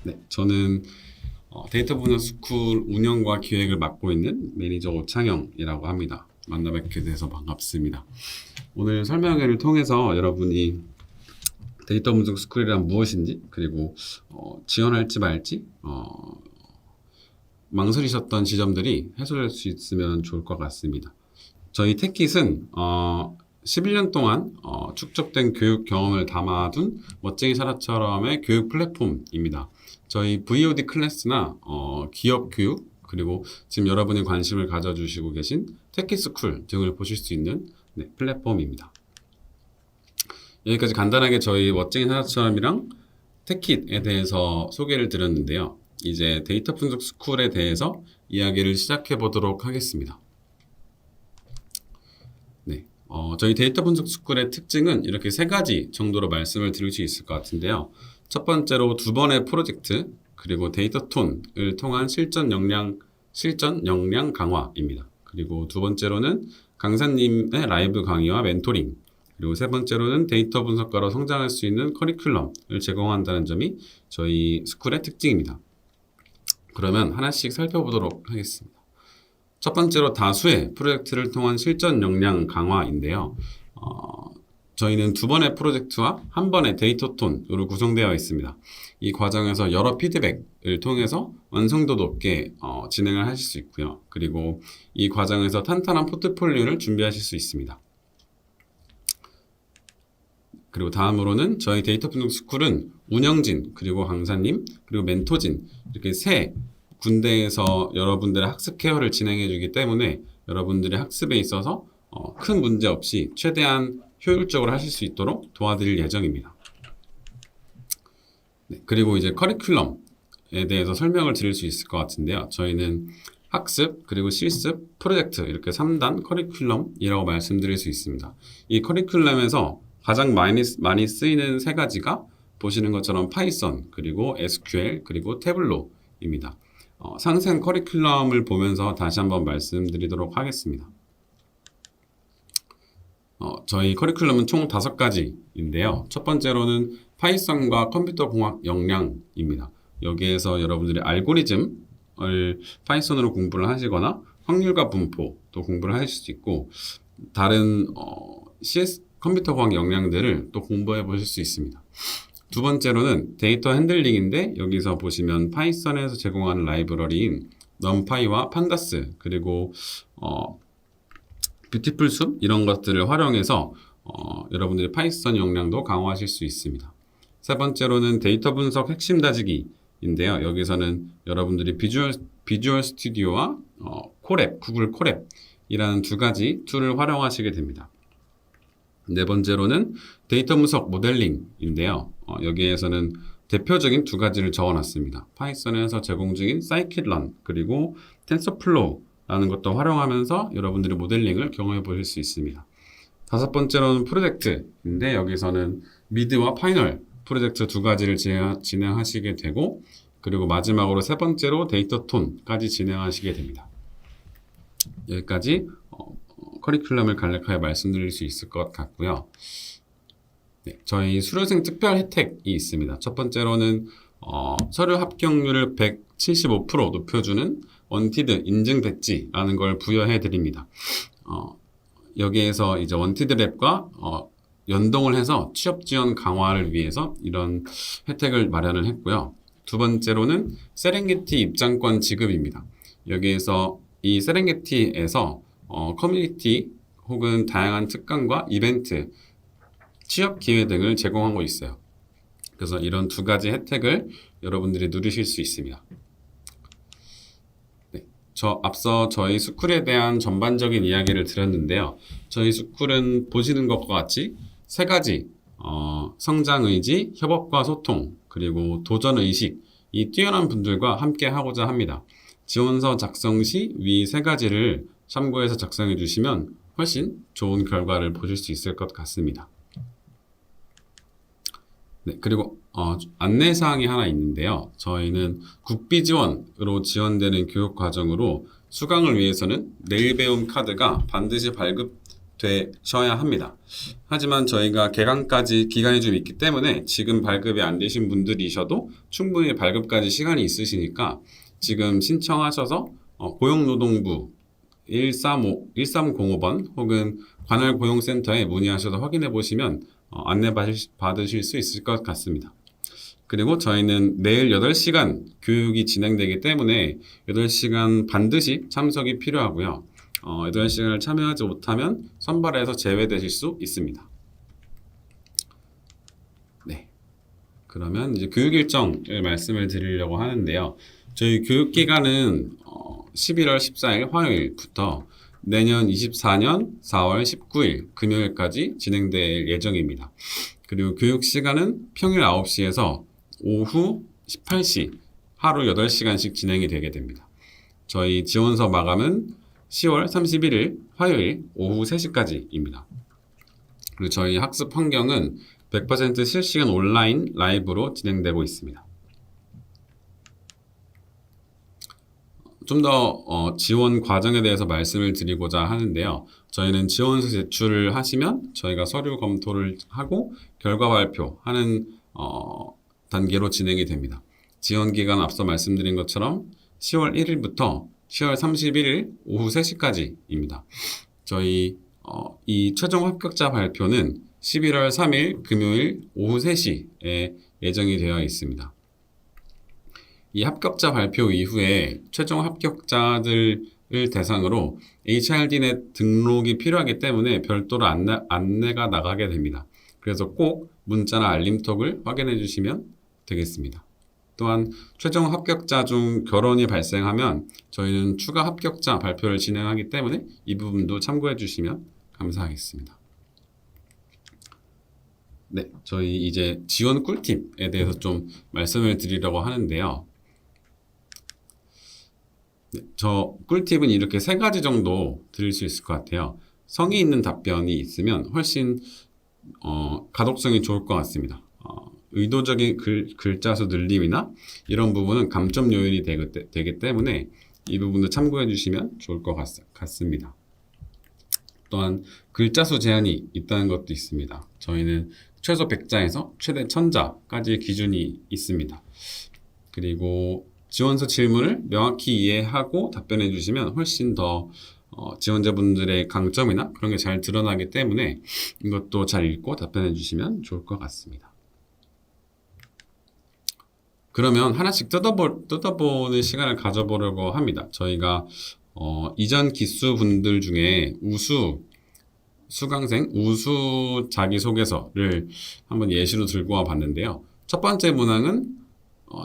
네, 저는 데이터 분석 스쿨 운영과 기획을 맡고 있는 매니저 오창영이라고 합니다. 만나 뵙게 돼서 반갑습니다. 오늘 설명회를 통해서 여러분이 데이터 분석 스쿨이란 무엇인지, 그리고 지원할지 말지 망설이셨던 지점들이 해소될 수 있으면 좋을 것 같습니다. 저희 테킷은 11년 동안 축적된 교육 경험을 담아둔 멋쟁이 사라처럼의 교육 플랫폼입니다. 저희 VOD 클래스나 기업 교육, 그리고 지금 여러분이 관심을 가져주시고 계신 테킷스쿨 등을 보실 수 있는 플랫폼입니다. 여기까지 간단하게 저희 멋쟁이 사라처럼이랑 테킷에 대해서 소개를 드렸는데요. 이제 데이터 분석 스쿨에 대해서 이야기를 시작해 보도록 하겠습니다. 네, 저희 데이터 분석 스쿨의 특징은 이렇게 세 가지 정도로 말씀을 드릴 수 있을 것 같은데요. 첫 번째로 2번의 프로젝트, 그리고 데이터 톤을 통한 실전 역량 강화입니다. 그리고 두 번째로는 강사님의 라이브 강의와 멘토링, 그리고 세 번째로는 데이터 분석가로 성장할 수 있는 커리큘럼을 제공한다는 점이 저희 스쿨의 특징입니다. 그러면 하나씩 살펴보도록 하겠습니다. 첫 번째로 다수의 프로젝트를 통한 실전 역량 강화인데요. 저희는 2번의 프로젝트와 1번의 데이터 톤으로 구성되어 있습니다. 이 과정에서 여러 피드백을 통해서 완성도 높게 진행을 하실 수 있고요. 그리고 이 과정에서 탄탄한 포트폴리오를 준비하실 수 있습니다. 그리고 다음으로는 저희 데이터 분석 스쿨은 운영진, 그리고 강사님, 그리고 멘토진, 이렇게 세 군데에서 여러분들의 학습 케어를 진행해 주기 때문에 여러분들의 학습에 있어서 큰 문제 없이 최대한 효율적으로 하실 수 있도록 도와드릴 예정입니다. 네, 그리고 이제 커리큘럼에 대해서 설명을 드릴 수 있을 것 같은데요. 저희는 학습, 그리고 실습, 프로젝트 이렇게 3단 커리큘럼이라고 말씀드릴 수 있습니다. 이 커리큘럼에서 가장 많이 쓰이는 세 가지가 보시는 것처럼 파이썬, 그리고 SQL, 그리고 태블로입니다. 상생 커리큘럼을 보면서 다시 한번 말씀드리도록 하겠습니다. 저희 커리큘럼은 총 5가지인데요. 첫 번째로는 파이썬과 컴퓨터 공학 역량입니다. 여기에서 여러분들이 알고리즘을 파이썬으로 공부를 하시거나 확률과 분포도 공부를 하실 수 있고, 다른 컴퓨터 공학 역량들을 또 공부해 보실 수 있습니다. 두 번째로는 데이터 핸들링인데, 여기서 보시면 파이썬에서 제공하는 라이브러리인 넘파이와 판다스, 그리고 뷰티풀 숲 이런 것들을 활용해서 여러분들의 파이썬 역량도 강화하실 수 있습니다. 세 번째로는 데이터 분석 핵심 다지기인데요. 여기서는 여러분들이 비주얼 스튜디오와 콜앱, 구글 콜앱이라는 2가지 툴을 활용하시게 됩니다. 네 번째로는 데이터 분석 모델링인데요. 여기에서는 대표적인 2가지를 적어놨습니다. 파이썬에서 제공 중인 scikit-learn, 그리고 텐서플로우라는 것도 활용하면서 여러분들이 모델링을 경험해 보실 수 있습니다. 다섯 번째로는 프로젝트인데, 여기서는 미드와 파이널 프로젝트 2가지를 진행하시게 되고, 그리고 마지막으로 세 번째로 데이터 톤까지 진행하시게 됩니다. 여기까지 커리큘럼을 간략하게 말씀드릴 수 있을 것 같고요. 네, 저희 수료생 특별 혜택이 있습니다. 첫 번째로는 서류 합격률을 175% 높여주는 원티드 인증 배지라는 걸 부여해 드립니다. 여기에서 이제 원티드 랩과 연동을 해서 취업 지원 강화를 위해서 이런 혜택을 마련을 했고요. 두 번째로는 세렝게티 입장권 지급입니다. 여기에서 이 세렝게티에서 커뮤니티 혹은 다양한 특강과 이벤트, 취업 기회 등을 제공하고 있어요. 그래서 이런 2가지 혜택을 여러분들이 누리실 수 있습니다. 네, 앞서 저희 스쿨에 대한 전반적인 이야기를 드렸는데요. 저희 스쿨은 보시는 것과 같이 3가지 성장 의지, 협업과 소통, 그리고 도전 의식이 뛰어난 분들과 함께 하고자 합니다. 지원서 작성 시 위 3가지를 참고해서 작성해 주시면 훨씬 좋은 결과를 보실 수 있을 것 같습니다. 네, 그리고 안내사항이 하나 있는데요. 저희는 국비 지원으로 지원되는 교육 과정으로 수강을 위해서는 내일 배움 카드가 반드시 되셔야 합니다. 하지만 저희가 개강까지 기간이 좀 있기 때문에 지금 발급이 안 되신 분들이셔도 충분히 발급까지 시간이 있으시니까 지금 신청하셔서 고용노동부 1305번 혹은 관할 고용센터에 문의하셔서 확인해 보시면 안내 받으실 수 있을 것 같습니다. 그리고 저희는 매일 8시간 교육이 진행되기 때문에 8시간 반드시 참석이 필요하고요. 8시간을 참여하지 못하면 선발에서 제외되실 수 있습니다. 네. 그러면 이제 교육 일정을 말씀을 드리려고 하는데요. 저희 교육 기간은 11월 14일 화요일부터 내년 24년 4월 19일 금요일까지 진행될 예정입니다. 그리고 교육 시간은 평일 9시에서 오후 18시 하루 8시간씩 진행이 되게 됩니다. 저희 지원서 마감은 10월 31일 화요일 오후 3시까지입니다. 그리고 저희 학습 환경은 100% 실시간 온라인 라이브로 진행되고 있습니다. 좀 더 지원 과정에 대해서 말씀을 드리고자 하는데요. 저희는 지원서 제출을 하시면 저희가 서류 검토를 하고 결과 발표하는 단계로 진행이 됩니다. 지원 기간 앞서 말씀드린 것처럼 10월 1일부터 10월 31일 오후 3시까지입니다. 저희 이 최종 합격자 발표는 11월 3일 금요일 오후 3시에 예정이 되어 있습니다. 이 합격자 발표 이후에 최종 합격자들을 대상으로 HRDnet 등록이 필요하기 때문에 별도로 안내가 나가게 됩니다. 그래서 꼭 문자나 알림톡을 확인해 주시면 되겠습니다. 또한 최종 합격자 중 결혼이 발생하면 저희는 추가 합격자 발표를 진행하기 때문에 이 부분도 참고해 주시면 감사하겠습니다. 네, 저희 이제 지원 꿀팁에 대해서 좀 말씀을 드리려고 하는데요. 네, 저 꿀팁은 이렇게 3가지 정도 드릴 수 있을 것 같아요. 성의 있는 답변이 있으면 훨씬 가독성이 좋을 것 같습니다. 의도적인 글자 수 늘림이나 이런 부분은 감점 요인이 되기 때문에 이 부분도 참고해 주시면 좋을 것 같습니다. 또한 글자 수 제한이 있다는 것도 있습니다. 저희는 최소 100자에서 최대 1000자까지 기준이 있습니다. 그리고 지원서 질문을 명확히 이해하고 답변해 주시면 훨씬 더 지원자분들의 강점이나 그런 게 잘 드러나기 때문에 이것도 잘 읽고 답변해 주시면 좋을 것 같습니다. 그러면 하나씩 뜯어보는 시간을 가져보려고 합니다. 저희가 이전 기수분들 중에 수강생 우수 자기소개서를 한번 예시로 들고 와 봤는데요. 첫 번째 문항은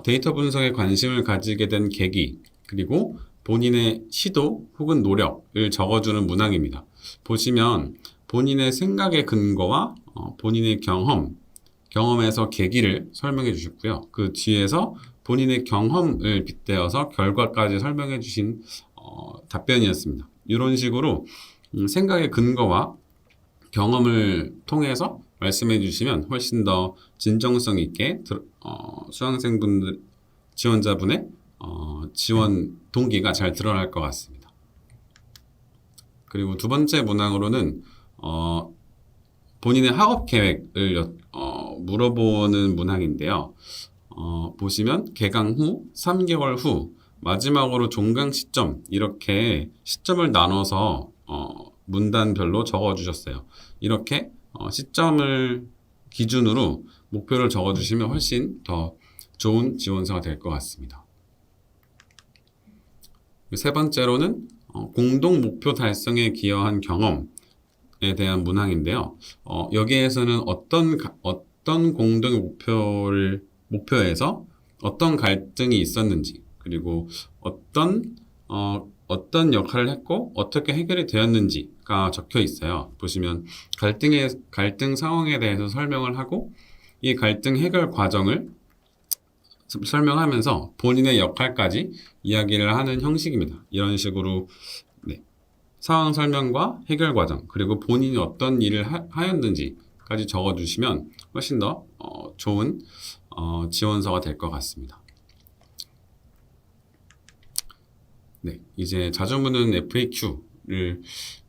데이터 분석에 관심을 가지게 된 계기, 그리고 본인의 시도 혹은 노력을 적어주는 문항입니다. 보시면 본인의 생각의 근거와 본인의 경험에서 계기를 설명해 주셨고요. 그 뒤에서 본인의 경험을 빗대어서 결과까지 설명해 주신 답변이었습니다. 이런 식으로 생각의 근거와 경험을 통해서 말씀해 주시면 훨씬 더 진정성 있게 수강생분들, 지원자분의 지원 동기가 잘 드러날 것 같습니다. 그리고 두 번째 문항으로는 본인의 학업 계획을 물어보는 문항인데요. 보시면 개강 후, 3개월 후, 마지막으로 종강 시점, 이렇게 시점을 나눠서 문단별로 적어주셨어요. 이렇게 시점을 기준으로 목표를 적어주시면 훨씬 더 좋은 지원서가 될 것 같습니다. 세 번째로는 공동 목표 달성에 기여한 경험에 대한 문항인데요. 여기에서는 어떤 공동 목표에서 어떤 갈등이 있었는지, 그리고 어떤 역할을 했고 어떻게 해결이 되었는지가 적혀 있어요. 보시면 갈등 상황에 대해서 설명을 하고 이 갈등 해결 과정을 설명하면서 본인의 역할까지 이야기를 하는 형식입니다. 이런 식으로 상황 설명과 해결 과정, 그리고 본인이 어떤 일을 하였는지까지 적어주시면 훨씬 더 좋은 지원서가 될 것 같습니다. 네, 이제 자주 묻는 FAQ를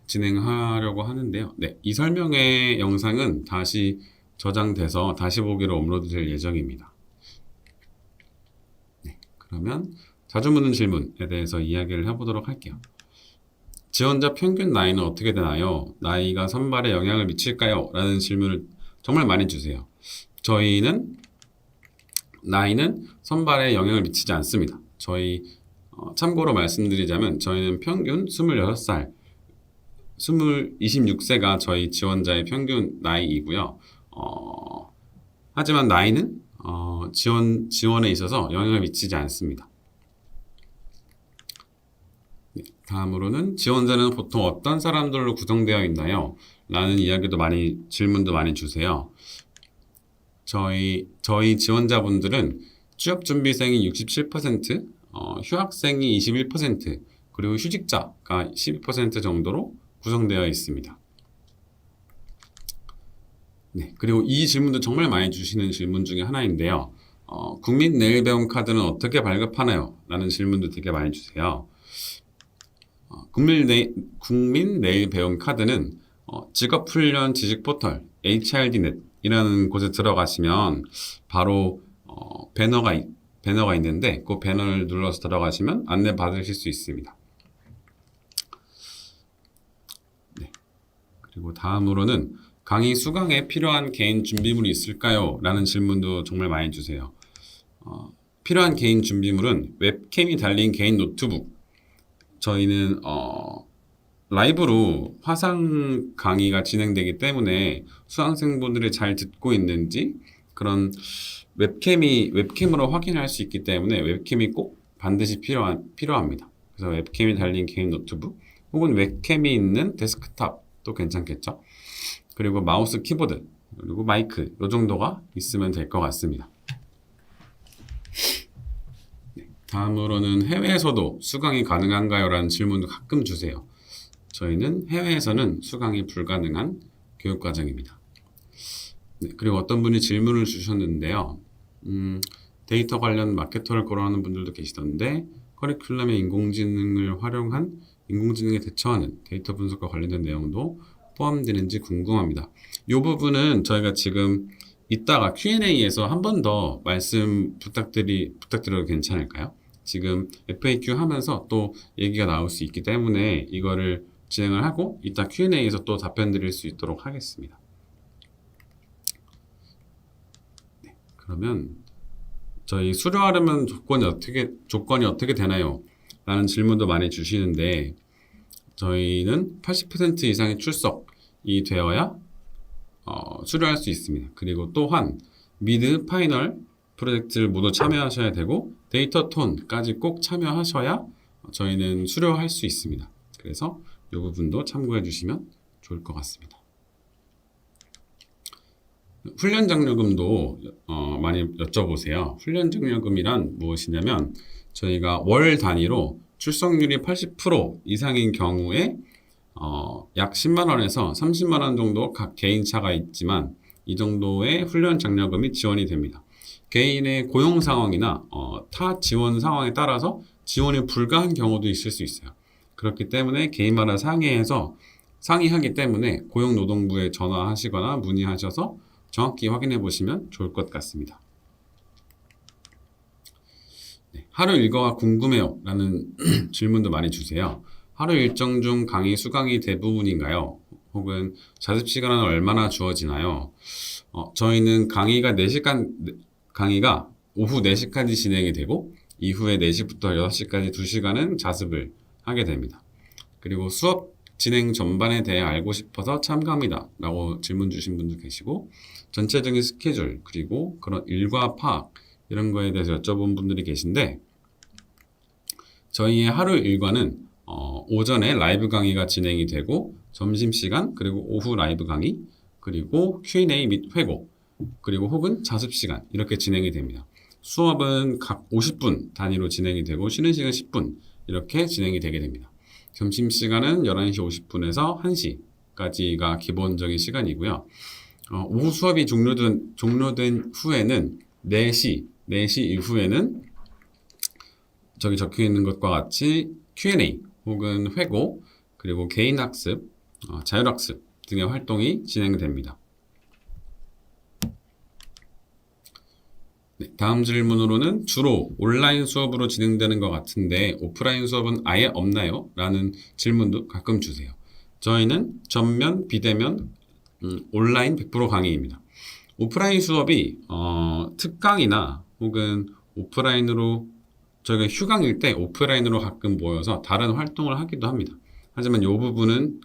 진행하려고 하는데요. 네, 이 설명의 영상은 다시 저장돼서 다시 보기로 업로드될 예정입니다. 네, 그러면 자주 묻는 질문에 대해서 이야기를 해보도록 할게요. 지원자 평균 나이는 어떻게 되나요? 나이가 선발에 영향을 미칠까요? 라는 질문을 정말 많이 주세요. 저희는 나이는 선발에 영향을 미치지 않습니다. 참고로 말씀드리자면 저희는 평균 26살, 26세가 저희 지원자의 평균 나이이고요. 하지만 나이는 지원에 있어서 영향을 미치지 않습니다. 네, 다음으로는 지원자는 보통 어떤 사람들로 구성되어 있나요? 라는 질문도 많이 주세요. 저희 지원자분들은 취업준비생이 67%, 휴학생이 21%, 그리고 휴직자가 12% 정도로 구성되어 있습니다. 네, 그리고 이 질문도 정말 많이 주시는 질문 중에 하나인데요. 국민 내일 배움 카드는 어떻게 발급하나요? 라는 질문도 되게 많이 주세요. 국민 내일 배움 카드는 직업훈련 지식포털 HRDNet이라는 곳에 들어가시면 바로 배너가 있는데 그 배너를 눌러서 들어가시면 안내 받으실 수 있습니다. 네. 그리고 다음으로는 강의 수강에 필요한 개인 준비물이 있을까요? 라는 질문도 정말 많이 주세요. 필요한 개인 준비물은 웹캠이 달린 개인 노트북. 저희는 라이브로 화상 강의가 진행되기 때문에 수강생분들이 잘 듣고 있는지 그런 웹캠으로 확인할 수 있기 때문에 웹캠이 꼭 반드시 필요합니다. 그래서 웹캠이 달린 개인 노트북 혹은 웹캠이 있는 데스크탑도 괜찮겠죠. 그리고 마우스, 키보드, 그리고 마이크 이 정도가 있으면 될 것 같습니다. 네, 다음으로는 해외에서도 수강이 가능한가요? 라는 질문도 가끔 주세요. 저희는 해외에서는 수강이 불가능한 교육과정입니다. 네, 그리고 어떤 분이 질문을 주셨는데요. 데이터 관련 마케터를 거론하는 분들도 계시던데 커리큘럼에 인공지능에 대처하는 데이터 분석과 관련된 내용도 포함되는지 궁금합니다. 이 부분은 저희가 지금 이따가 Q&A에서 한 번 더 말씀 부탁드려도 괜찮을까요? 지금 FAQ 하면서 또 얘기가 나올 수 있기 때문에 이거를 진행을 하고 이따 Q&A에서 또 답변 드릴 수 있도록 하겠습니다. 네, 그러면 저희 수료하려면 조건이 어떻게 되나요? 라는 질문도 많이 주시는데 저희는 80% 이상의 출석이 되어야 수료할 수 있습니다. 그리고 또한 미드, 파이널 프로젝트를 모두 참여하셔야 되고 데이터 톤까지 꼭 참여하셔야 저희는 수료할 수 있습니다. 그래서 이 부분도 참고해 주시면 좋을 것 같습니다. 훈련 장려금도 많이 여쭤보세요. 훈련 장려금이란 무엇이냐면 저희가 월 단위로 출석률이 80% 이상인 경우에 약 10만 원에서 30만 원 정도 각 개인차가 있지만 이 정도의 훈련 장려금이 지원이 됩니다. 개인의 고용 상황이나 타 지원 상황에 따라서 지원이 불가한 경우도 있을 수 있어요. 그렇기 때문에 개인마다 상의하기 때문에 고용노동부에 전화하시거나 문의하셔서 정확히 확인해 보시면 좋을 것 같습니다. 네, 하루 일과가 궁금해요 라는 질문도 많이 주세요. 하루 일정 중 강의 수강이 대부분인가요? 혹은 자습 시간은 얼마나 주어지나요? 저희는 강의가 오후 4시까지 진행이 되고 이후에 4시부터 6시까지 2시간은 자습을 하게 됩니다. 그리고 수업 진행 전반에 대해 알고 싶어서 참가합니다 라고 질문 주신 분도 계시고 전체적인 스케줄 그리고 그런 일과 파악 이런 거에 대해서 여쭤본 분들이 계신데 저희의 하루 일과는 오전에 라이브 강의가 진행이 되고 점심시간 그리고 오후 라이브 강의 그리고 Q&A 및 회고 그리고 혹은 자습 시간 이렇게 진행이 됩니다. 수업은 각 50분 단위로 진행이 되고 쉬는 시간 10분 이렇게 진행이 되게 됩니다. 점심시간은 11시 50분에서 1시까지가 기본적인 시간이고요. 오후 수업이 종료된 후에는 4시 이후에는 저기 적혀 있는 것과 같이 Q&A 혹은 회고 그리고 개인 학습 자율학습 등의 활동이 진행됩니다. 네, 다음 질문으로는 주로 온라인 수업으로 진행되는 것 같은데 오프라인 수업은 아예 없나요? 라는 질문도 가끔 주세요. 저희는 전면, 비대면, 온라인 100% 강의입니다. 오프라인 수업이 특강이나 혹은 오프라인으로 저희가 휴강일 때 오프라인으로 가끔 모여서 다른 활동을 하기도 합니다. 하지만 이 부분은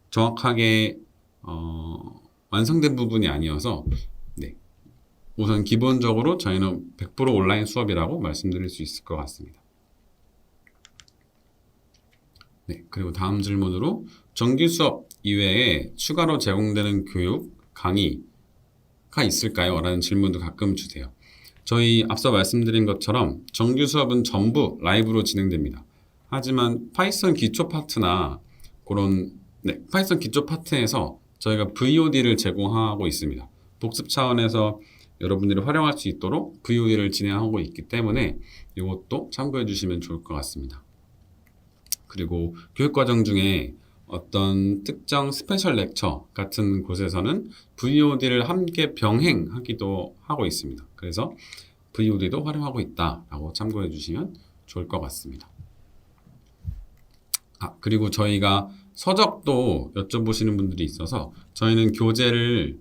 정확하게 완성된 부분이 아니어서 네, 우선 기본적으로 저희는 100% 온라인 수업이라고 말씀드릴 수 있을 것 같습니다. 네, 그리고 다음 질문으로 정규 수업 이외에 추가로 제공되는 교육, 강의가 있을까요? 라는 질문도 가끔 주세요. 저희 앞서 말씀드린 것처럼 정규 수업은 전부 라이브로 진행됩니다. 하지만 파이썬 기초 파트나 파이썬 기초 파트에서 저희가 VOD를 제공하고 있습니다. 복습 차원에서 여러분들이 활용할 수 있도록 VOD를 진행하고 있기 때문에 이것도 참고해 주시면 좋을 것 같습니다. 그리고 교육과정 중에 어떤 특정 스페셜 렉처 같은 곳에서는 VOD를 함께 병행하기도 하고 있습니다. 그래서 VOD도 활용하고 있다라고 참고해 주시면 좋을 것 같습니다. 그리고 저희가 서적도 여쭤보시는 분들이 있어서 저희는 교재를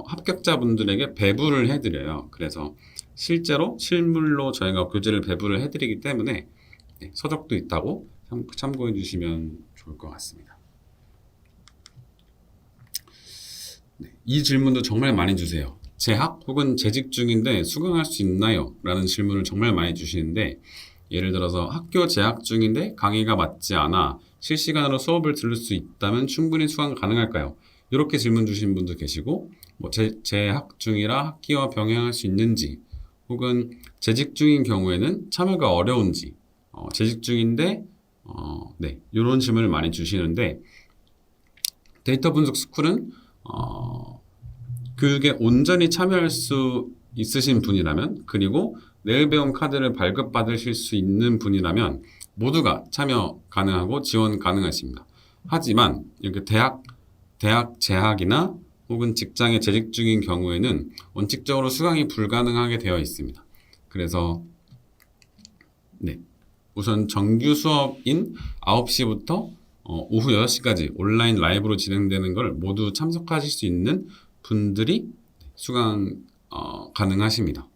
합격자분들에게 배부를 해드려요. 그래서 실제로 실물로 저희가 교재를 배부를 해드리기 때문에 서적도 있다고 참고해 주시면 좋을 것 같습니다. 이 질문도 정말 많이 주세요. 재학 혹은 재직 중인데 수강할 수 있나요? 라는 질문을 정말 많이 주시는데 예를 들어서 학교 재학 중인데 강의가 맞지 않아 실시간으로 수업을 들을 수 있다면 충분히 수강 가능할까요? 이렇게 질문 주신 분도 계시고 재학 중이라 학기와 병행할 수 있는지 혹은 재직 중인 경우에는 참여가 어려운지 재직 중인데 이런 질문을 많이 주시는데 데이터 분석 스쿨은 교육에 온전히 참여할 수 있으신 분이라면 그리고 내일 배움 카드를 발급받으실 수 있는 분이라면 모두가 참여 가능하고 지원 가능하십니다. 하지만 이렇게 대학 재학이나 혹은 직장에 재직 중인 경우에는 원칙적으로 수강이 불가능하게 되어 있습니다. 그래서 우선 정규 수업인 9시부터 오후 6시까지 온라인 라이브로 진행되는 걸 모두 참석하실 수 있는 분들이 수강 가능하십니다.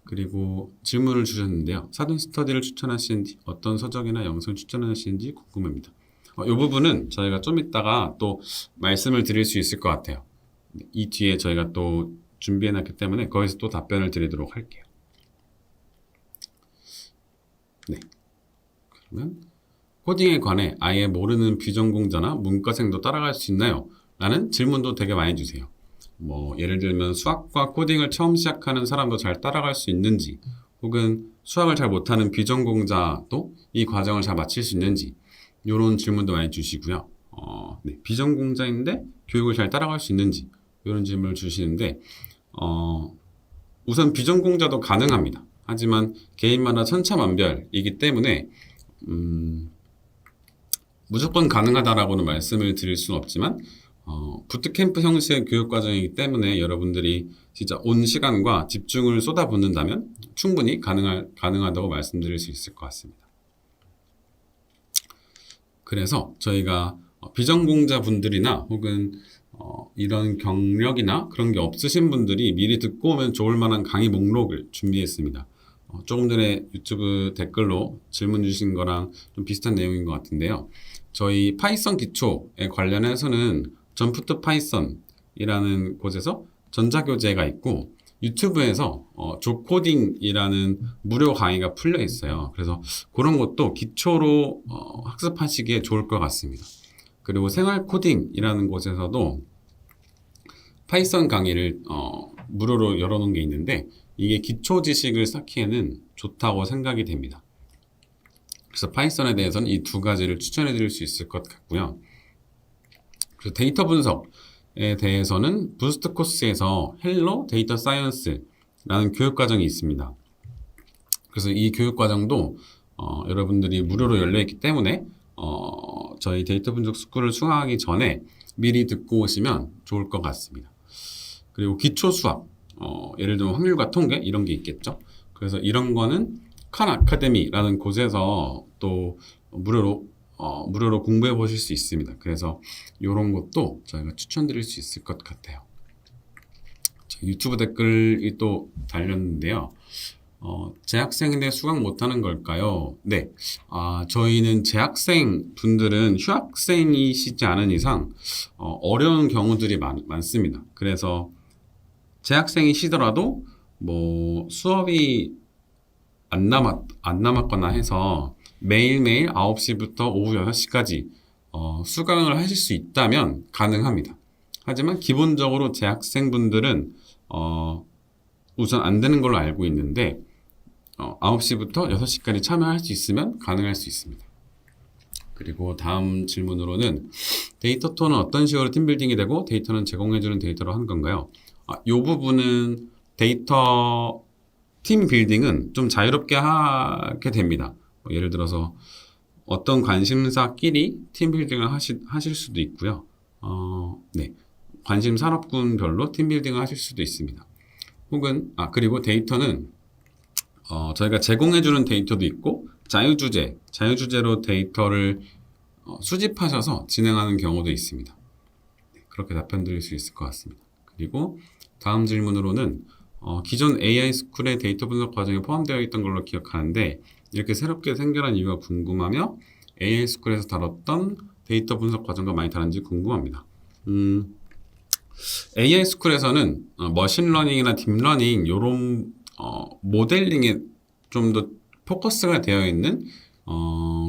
그리고 질문을 주셨는데요. 사전 스터디를 추천하시는지 어떤 서적이나 영상을 추천하시는지 궁금합니다. 이 부분은 저희가 좀 이따가 또 말씀을 드릴 수 있을 것 같아요. 이 뒤에 저희가 또 준비해놨기 때문에 거기서 또 답변을 드리도록 할게요. 그러면 코딩에 관해 아예 모르는 비전공자나 문과생도 따라갈 수 있나요? 라는 질문도 되게 많이 주세요. 예를 들면 수학과 코딩을 처음 시작하는 사람도 잘 따라갈 수 있는지 혹은 수학을 잘 못하는 비전공자도 이 과정을 잘 마칠 수 있는지 이런 질문도 많이 주시고요. 비전공자인데 교육을 잘 따라갈 수 있는지 이런 질문을 주시는데 우선 비전공자도 가능합니다. 하지만 개인마다 천차만별이기 때문에 무조건 가능하다라고는 말씀을 드릴 수는 없지만 부트캠프 형식의 교육 과정이기 때문에 여러분들이 진짜 온 시간과 집중을 쏟아붓는다면 충분히 가능하다고 말씀드릴 수 있을 것 같습니다. 그래서 저희가 비전공자 분들이나 혹은 이런 경력이나 그런 게 없으신 분들이 미리 듣고 오면 좋을 만한 강의 목록을 준비했습니다. 조금 전에 유튜브 댓글로 질문 주신 거랑 좀 비슷한 내용인 것 같은데요. 저희 파이썬 기초에 관련해서는 점프 투 파이썬이라는 곳에서 전자교재가 있고 유튜브에서 조코딩이라는 무료 강의가 풀려 있어요. 그래서 그런 것도 기초로 학습하시기에 좋을 것 같습니다. 그리고 생활 코딩이라는 곳에서도 파이썬 강의를 무료로 열어놓은 게 있는데 이게 기초 지식을 쌓기에는 좋다고 생각이 됩니다. 그래서 파이썬에 대해서는 이 두 가지를 추천해 드릴 수 있을 것 같고요. 그래서 데이터 분석에 대해서는 부스트 코스에서 헬로 데이터 사이언스라는 교육 과정이 있습니다. 그래서 이 교육 과정도 여러분들이 무료로 열려 있기 때문에 저희 데이터 분석 스쿨을 수강하기 전에 미리 듣고 오시면 좋을 것 같습니다. 그리고 기초 수학, 예를 들면 확률과 통계 이런 게 있겠죠. 그래서 이런 거는 칸 아카데미라는 곳에서 또 무료로 공부해 보실 수 있습니다. 그래서 이런 것도 저희가 추천드릴 수 있을 것 같아요. 유튜브 댓글이 또 달렸는데요. 재학생인데 수강 못하는 걸까요? 네. 저희는 재학생 분들은 휴학생이시지 않은 이상 어려운 경우들이 많습니다. 그래서 재학생이시더라도 뭐 수업이 안 남았거나 해서 매일매일 9시부터 오후 6시까지 수강을 하실 수 있다면 가능합니다. 하지만 기본적으로 재학생분들은 우선 안 되는 걸로 알고 있는데 9시부터 6시까지 참여할 수 있으면 가능할 수 있습니다. 그리고 다음 질문으로는 데이터 투어는 어떤 식으로 팀빌딩이 되고 데이터는 제공해주는 데이터로 하는 건가요? 이 부분은 데이터 팀 빌딩은 좀 자유롭게 하게 됩니다. 예를 들어서 어떤 관심사끼리 팀 빌딩을 하실 수도 있고요. 네. 관심 산업군별로 팀 빌딩을 하실 수도 있습니다. 혹은 그리고 데이터는 저희가 제공해주는 데이터도 있고 자유주제로 데이터를 수집하셔서 진행하는 경우도 있습니다. 네, 그렇게 답변 드릴 수 있을 것 같습니다. 그리고 다음 질문으로는 기존 AI 스쿨의 데이터 분석 과정에 포함되어 있던 걸로 기억하는데 이렇게 새롭게 생겨난 이유가 궁금하며 AI 스쿨에서 다뤘던 데이터 분석 과정과 많이 다른지 궁금합니다. AI 스쿨에서는 머신러닝이나 딥러닝 이런 모델링에 좀 더 포커스가 되어 있는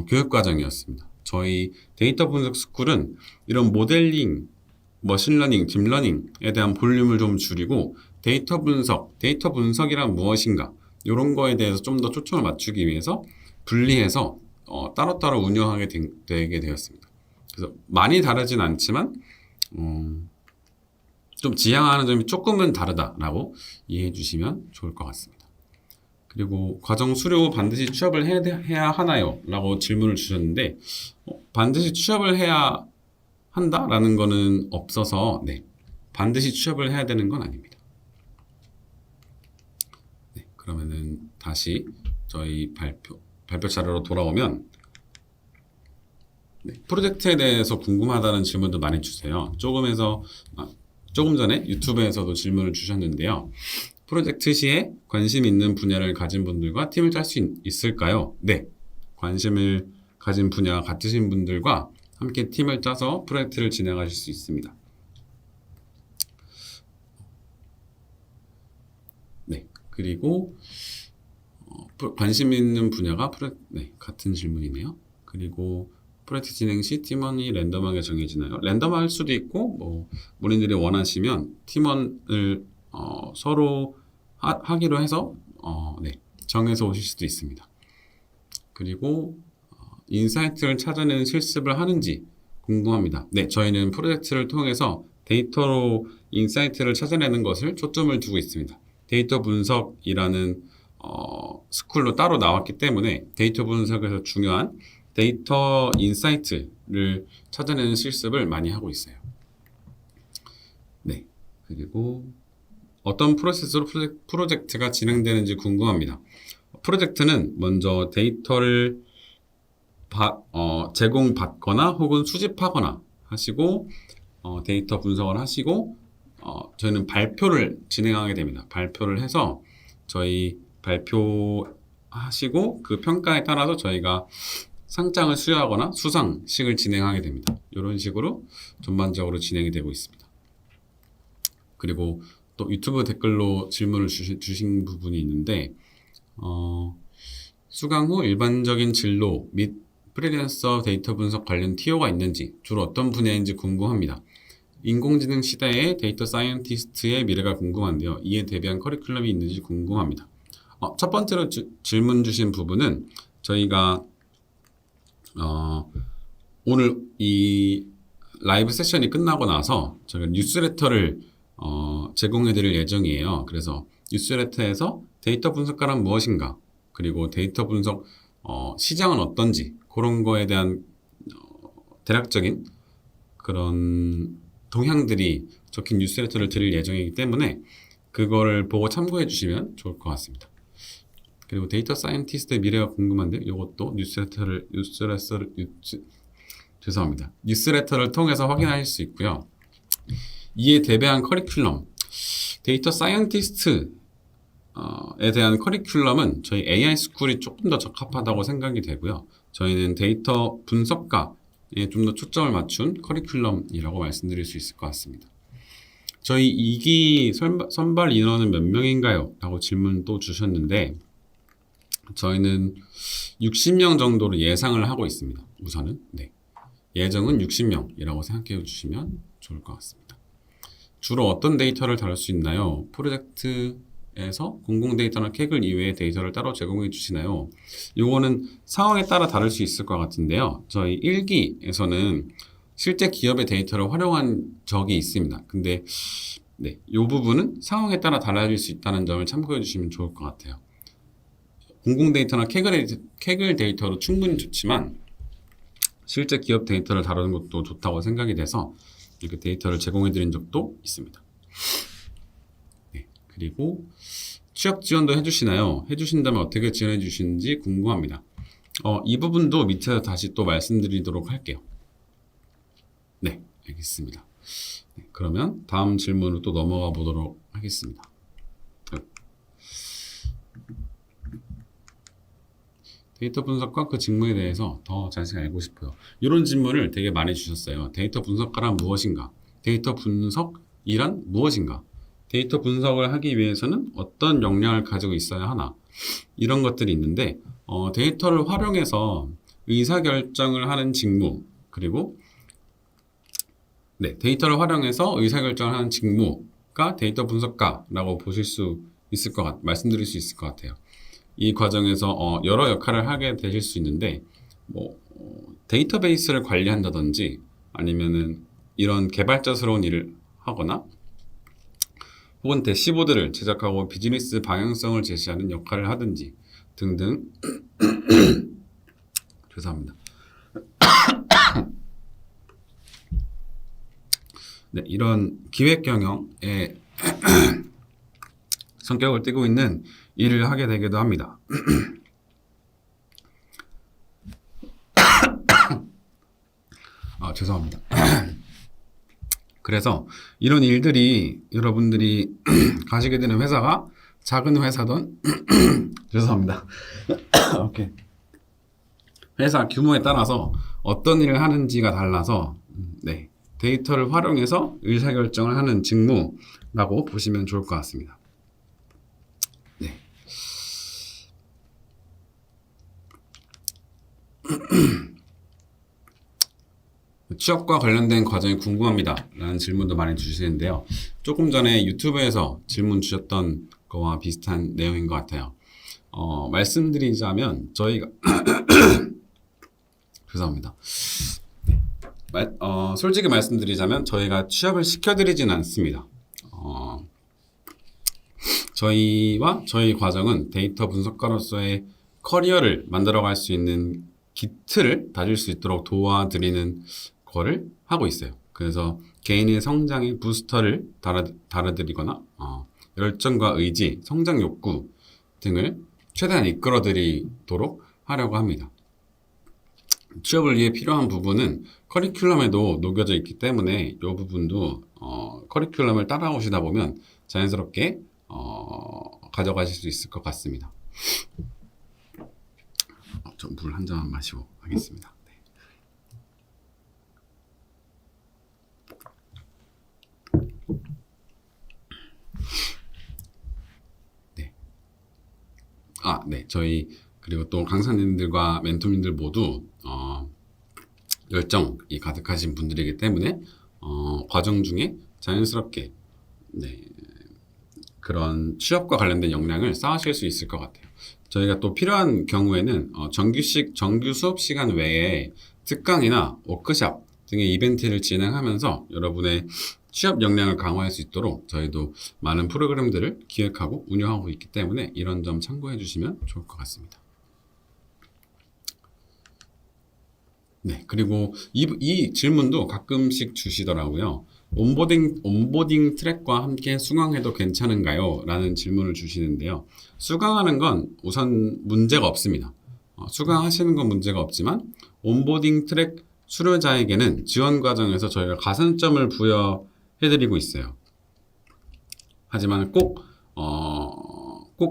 교육 과정이었습니다. 저희 데이터 분석 스쿨은 이런 모델링, 머신러닝, 딥러닝에 대한 볼륨을 좀 줄이고 데이터 분석이란 무엇인가 이런 거에 대해서 좀 더 초점을 맞추기 위해서 분리해서 따로따로 운영하게 되게 되었습니다. 그래서 많이 다르진 않지만 좀 지향하는 점이 조금은 다르다라고 이해해 주시면 좋을 것 같습니다. 그리고 과정 수료 후 반드시 취업을 해야 하나요? 라고 질문을 주셨는데 반드시 취업을 해야 한다라는 거는 없어서 네, 반드시 취업을 해야 되는 건 아닙니다. 네, 그러면은 다시 저희 발표 자료로 돌아오면 네, 프로젝트에 대해서 궁금하다는 질문도 많이 주세요. 조금 전에 유튜브에서도 질문을 주셨는데요. 프로젝트 시에 관심 있는 분야를 가진 분들과 팀을 짤 수 있을까요? 네, 관심을 가진 분야가 같으신 분들과 함께 팀을 짜서 프로젝트를 진행하실 수 있습니다. 네, 그리고 관심 있는 분야가 같은 질문이네요. 그리고 프로젝트 진행 시 팀원이 랜덤하게 정해지나요? 랜덤할 수도 있고 본인들이 원하시면 팀원을 서로 하기로 해서 정해서 오실 수도 있습니다. 그리고 인사이트를 찾아내는 실습을 하는지 궁금합니다. 네, 저희는 프로젝트를 통해서 데이터로 인사이트를 찾아내는 것을 초점을 두고 있습니다. 데이터 분석이라는 스쿨로 따로 나왔기 때문에 데이터 분석에서 중요한 데이터 인사이트를 찾아내는 실습을 많이 하고 있어요. 네, 그리고 어떤 프로세스로 프로젝트가 진행되는지 궁금합니다. 프로젝트는 먼저 데이터를 제공받거나 혹은 수집하거나 하시고 데이터 분석을 하시고 저희는 발표를 진행하게 됩니다. 발표를 해서 저희 발표하시고 그 평가에 따라서 저희가 상장을 수여하거나 수상식을 진행하게 됩니다. 이런 식으로 전반적으로 진행이 되고 있습니다. 그리고 또 유튜브 댓글로 질문을 주신 부분이 있는데 수강 후 일반적인 진로 및 프리랜서 데이터 분석 관련 TO가 있는지 주로 어떤 분야인지 궁금합니다. 인공지능 시대의 데이터 사이언티스트의 미래가 궁금한데요. 이에 대비한 커리큘럼이 있는지 궁금합니다. 첫 번째로 질문 주신 부분은 저희가 오늘 이 라이브 세션이 끝나고 나서 저희가 뉴스레터를 제공해 드릴 예정이에요. 그래서 뉴스레터에서 데이터 분석가란 무엇인가 그리고 데이터 분석 시장은 어떤지 그런 거에 대한 대략적인 그런 동향들이 적힌 뉴스레터를 드릴 예정이기 때문에 그거를 보고 참고해 주시면 좋을 것 같습니다. 그리고 데이터 사이언티스트의 미래가 궁금한데 이것도 뉴스레터를 통해서 확인하실 수 있고요. 이에 대비한 커리큘럼, 데이터 사이언티스트에 대한 커리큘럼은 저희 AI 스쿨이 조금 더 적합하다고 생각이 되고요. 저희는 데이터 분석가에 좀 더 초점을 맞춘 커리큘럼이라고 말씀드릴 수 있을 것 같습니다. 저희 2기 선발 인원은 몇 명인가요? 라고 질문 또 주셨는데 저희는 60명 정도로 예상을 하고 있습니다. 우선은 예정은 60명이라고 생각해 주시면 좋을 것 같습니다. 주로 어떤 데이터를 다룰 수 있나요? 프로젝트에서 공공 데이터나 캐글 이외의 데이터를 따로 제공해 주시나요? 이거는 상황에 따라 다를 수 있을 것 같은데요. 저희 1기에서는 실제 기업의 데이터를 활용한 적이 있습니다. 근데 이 부분은 상황에 따라 달라질 수 있다는 점을 참고해 주시면 좋을 것 같아요. 공공 데이터나 캐글 데이터로 충분히 좋지만 실제 기업 데이터를 다루는 것도 좋다고 생각이 돼서 이렇게 데이터를 제공해 드린 적도 있습니다. 그리고 취업 지원도 해주시나요? 해주신다면 어떻게 지원해 주시는지 궁금합니다. 이 부분도 밑에서 다시 또 말씀드리도록 할게요. 네, 알겠습니다. 그러면 다음 질문으로 또 넘어가 보도록 하겠습니다. 데이터 분석과 그 직무에 대해서 더 자세히 알고 싶어요. 이런 질문을 되게 많이 주셨어요. 데이터 분석가란 무엇인가? 데이터 분석이란 무엇인가? 데이터 분석을 하기 위해서는 어떤 역량을 가지고 있어야 하나? 이런 것들이 있는데 데이터를 활용해서 의사결정을 하는 직무 그리고 데이터를 활용해서 의사결정을 하는 직무가 데이터 분석가라고 보실 수 있을 말씀드릴 수 있을 것 같아요. 이 과정에서 여러 역할을 하게 되실 수 있는데 데이터베이스를 관리한다든지 아니면은 이런 개발자스러운 일을 하거나 혹은 대시보드를 제작하고 비즈니스 방향성을 제시하는 역할을 하든지 등등 죄송합니다. 이런 기획 경영의 성격을 띠고 있는 일을 하게 되기도 합니다. 죄송합니다. 그래서 이런 일들이 여러분들이 가시게 되는 회사가 작은 회사든 죄송합니다. 오케이. 회사 규모에 따라서 어떤 일을 하는지가 달라서 데이터를 활용해서 의사결정을 하는 직무라고 보시면 좋을 것 같습니다. 취업과 관련된 과정이 궁금합니다 라는 질문도 많이 주시는데요. 조금 전에 유튜브에서 질문 주셨던 거와 비슷한 내용인 것 같아요. 말씀드리자면 저희가 죄송합니다. 솔직히 말씀드리자면 저희가 취업을 시켜드리진 않습니다. 저희와 저희 과정은 데이터 분석가로서의 커리어를 만들어갈 수 있는 기틀을 다질 수 있도록 도와드리는 거를 하고 있어요. 그래서 개인의 성장의 부스터를 달아드리거나 열정과 의지, 성장 욕구 등을 최대한 이끌어드리도록 하려고 합니다. 취업을 위해 필요한 부분은 커리큘럼에도 녹여져 있기 때문에 이 부분도 커리큘럼을 따라오시다 보면 자연스럽게 가져가실 수 있을 것 같습니다. 저 물 한 잔 마시고 하겠습니다. 저희 그리고 또 강사님들과 멘토님들 모두 열정이 가득하신 분들이기 때문에 과정 중에 자연스럽게 그런 취업과 관련된 역량을 쌓으실 수 있을 것 같아요. 저희가 또 필요한 경우에는 정규 수업 시간 외에 특강이나 워크샵 등의 이벤트를 진행하면서 여러분의 취업 역량을 강화할 수 있도록 저희도 많은 프로그램들을 기획하고 운영하고 있기 때문에 이런 점 참고해 주시면 좋을 것 같습니다. 네, 그리고 이 질문도 가끔씩 주시더라고요. 온보딩 트랙과 함께 수강해도 괜찮은가요? 라는 질문을 주시는데요. 수강하는 건 우선 문제가 없습니다. 수강하시는 건 문제가 없지만 온보딩 트랙 수료자에게는 지원 과정에서 저희가 가산점을 부여해드리고 있어요. 하지만 꼭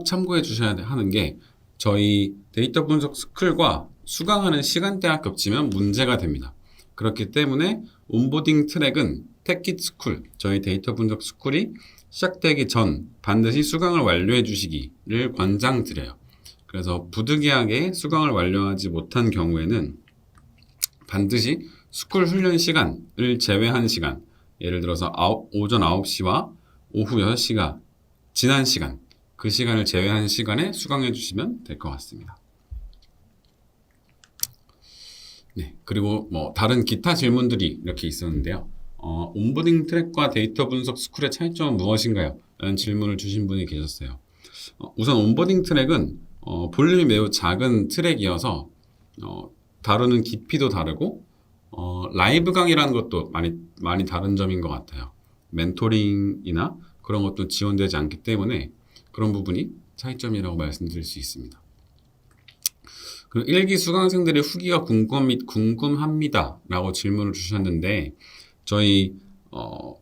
참고해 주셔야 하는 게 저희 데이터 분석 스쿨과 수강하는 시간대가 겹치면 문제가 됩니다. 그렇기 때문에 온보딩 트랙은 테킷 스쿨, 저희 데이터 분석 스쿨이 시작되기 전 반드시 수강을 완료해 주시기를 권장드려요. 그래서 부득이하게 수강을 완료하지 못한 경우에는 반드시 스쿨 훈련 시간을 제외한 시간, 예를 들어서 오전 9시와 오후 6시가 지난 시간, 그 시간을 제외한 시간에 수강해 주시면 될 것 같습니다. 네, 그리고 다른 기타 질문들이 이렇게 있었는데요. 온보딩 트랙과 데이터 분석 스쿨의 차이점은 무엇인가요? 라는 질문을 주신 분이 계셨어요. 우선 온보딩 트랙은 볼륨이 매우 작은 트랙이어서 다루는 깊이도 다르고 라이브 강의라는 것도 많이 다른 점인 것 같아요. 멘토링이나 그런 것도 지원되지 않기 때문에 그런 부분이 차이점이라고 말씀드릴 수 있습니다. 그리고 1기 수강생들의 후기가 궁금합니다. 라고 질문을 주셨는데 저희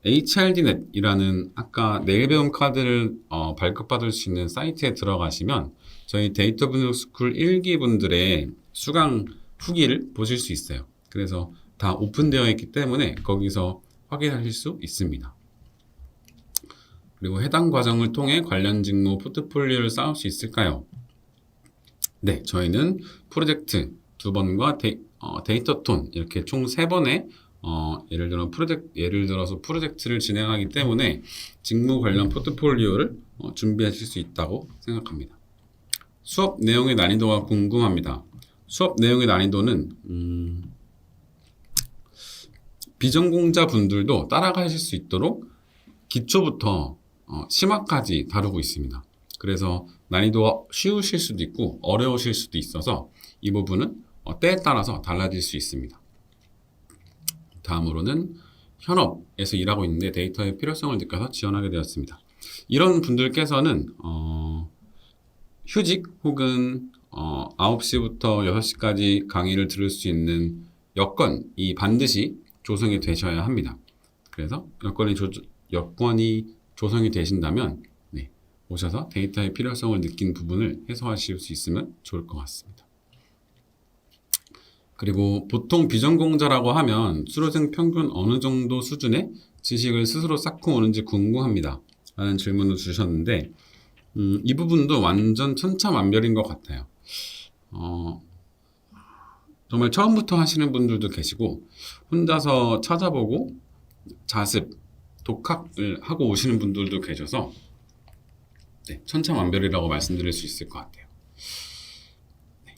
HRDNet이라는 아까 내일 배움 카드를 발급받을 수 있는 사이트에 들어가시면 저희 데이터 분석 스쿨 1기 분들의 수강 후기를 보실 수 있어요. 그래서 다 오픈되어 있기 때문에 거기서 확인하실 수 있습니다. 그리고 해당 과정을 통해 관련 직무 포트폴리오를 쌓을 수 있을까요? 네, 저희는 프로젝트 2번과 데이터 톤 이렇게 총 3번의 예를 들어서 프로젝트를 진행하기 때문에 직무 관련 포트폴리오를 준비하실 수 있다고 생각합니다. 수업 내용의 난이도가 궁금합니다. 수업 내용의 난이도는 비전공자 분들도 따라가실 수 있도록 기초부터 심화까지 다루고 있습니다. 그래서 난이도가 쉬우실 수도 있고 어려우실 수도 있어서 이 부분은 때에 따라서 달라질 수 있습니다. 다음으로는 현업에서 일하고 있는데 데이터의 필요성을 느껴서 지원하게 되었습니다. 이런 분들께서는 휴직 혹은 9시부터 6시까지 강의를 들을 수 있는 여건이 반드시 조성이 되셔야 합니다. 그래서 여건이 조성이 되신다면 오셔서 데이터의 필요성을 느낀 부분을 해소하실 수 있으면 좋을 것 같습니다. 그리고 보통 비전공자라고 하면 수료생 평균 어느 정도 수준의 지식을 스스로 쌓고 오는지 궁금합니다. 라는 질문을 주셨는데 이 부분도 완전 천차만별인 것 같아요. 정말 처음부터 하시는 분들도 계시고 혼자서 찾아보고 자습, 독학을 하고 오시는 분들도 계셔서 천차만별이라고 말씀드릴 수 있을 것 같아요.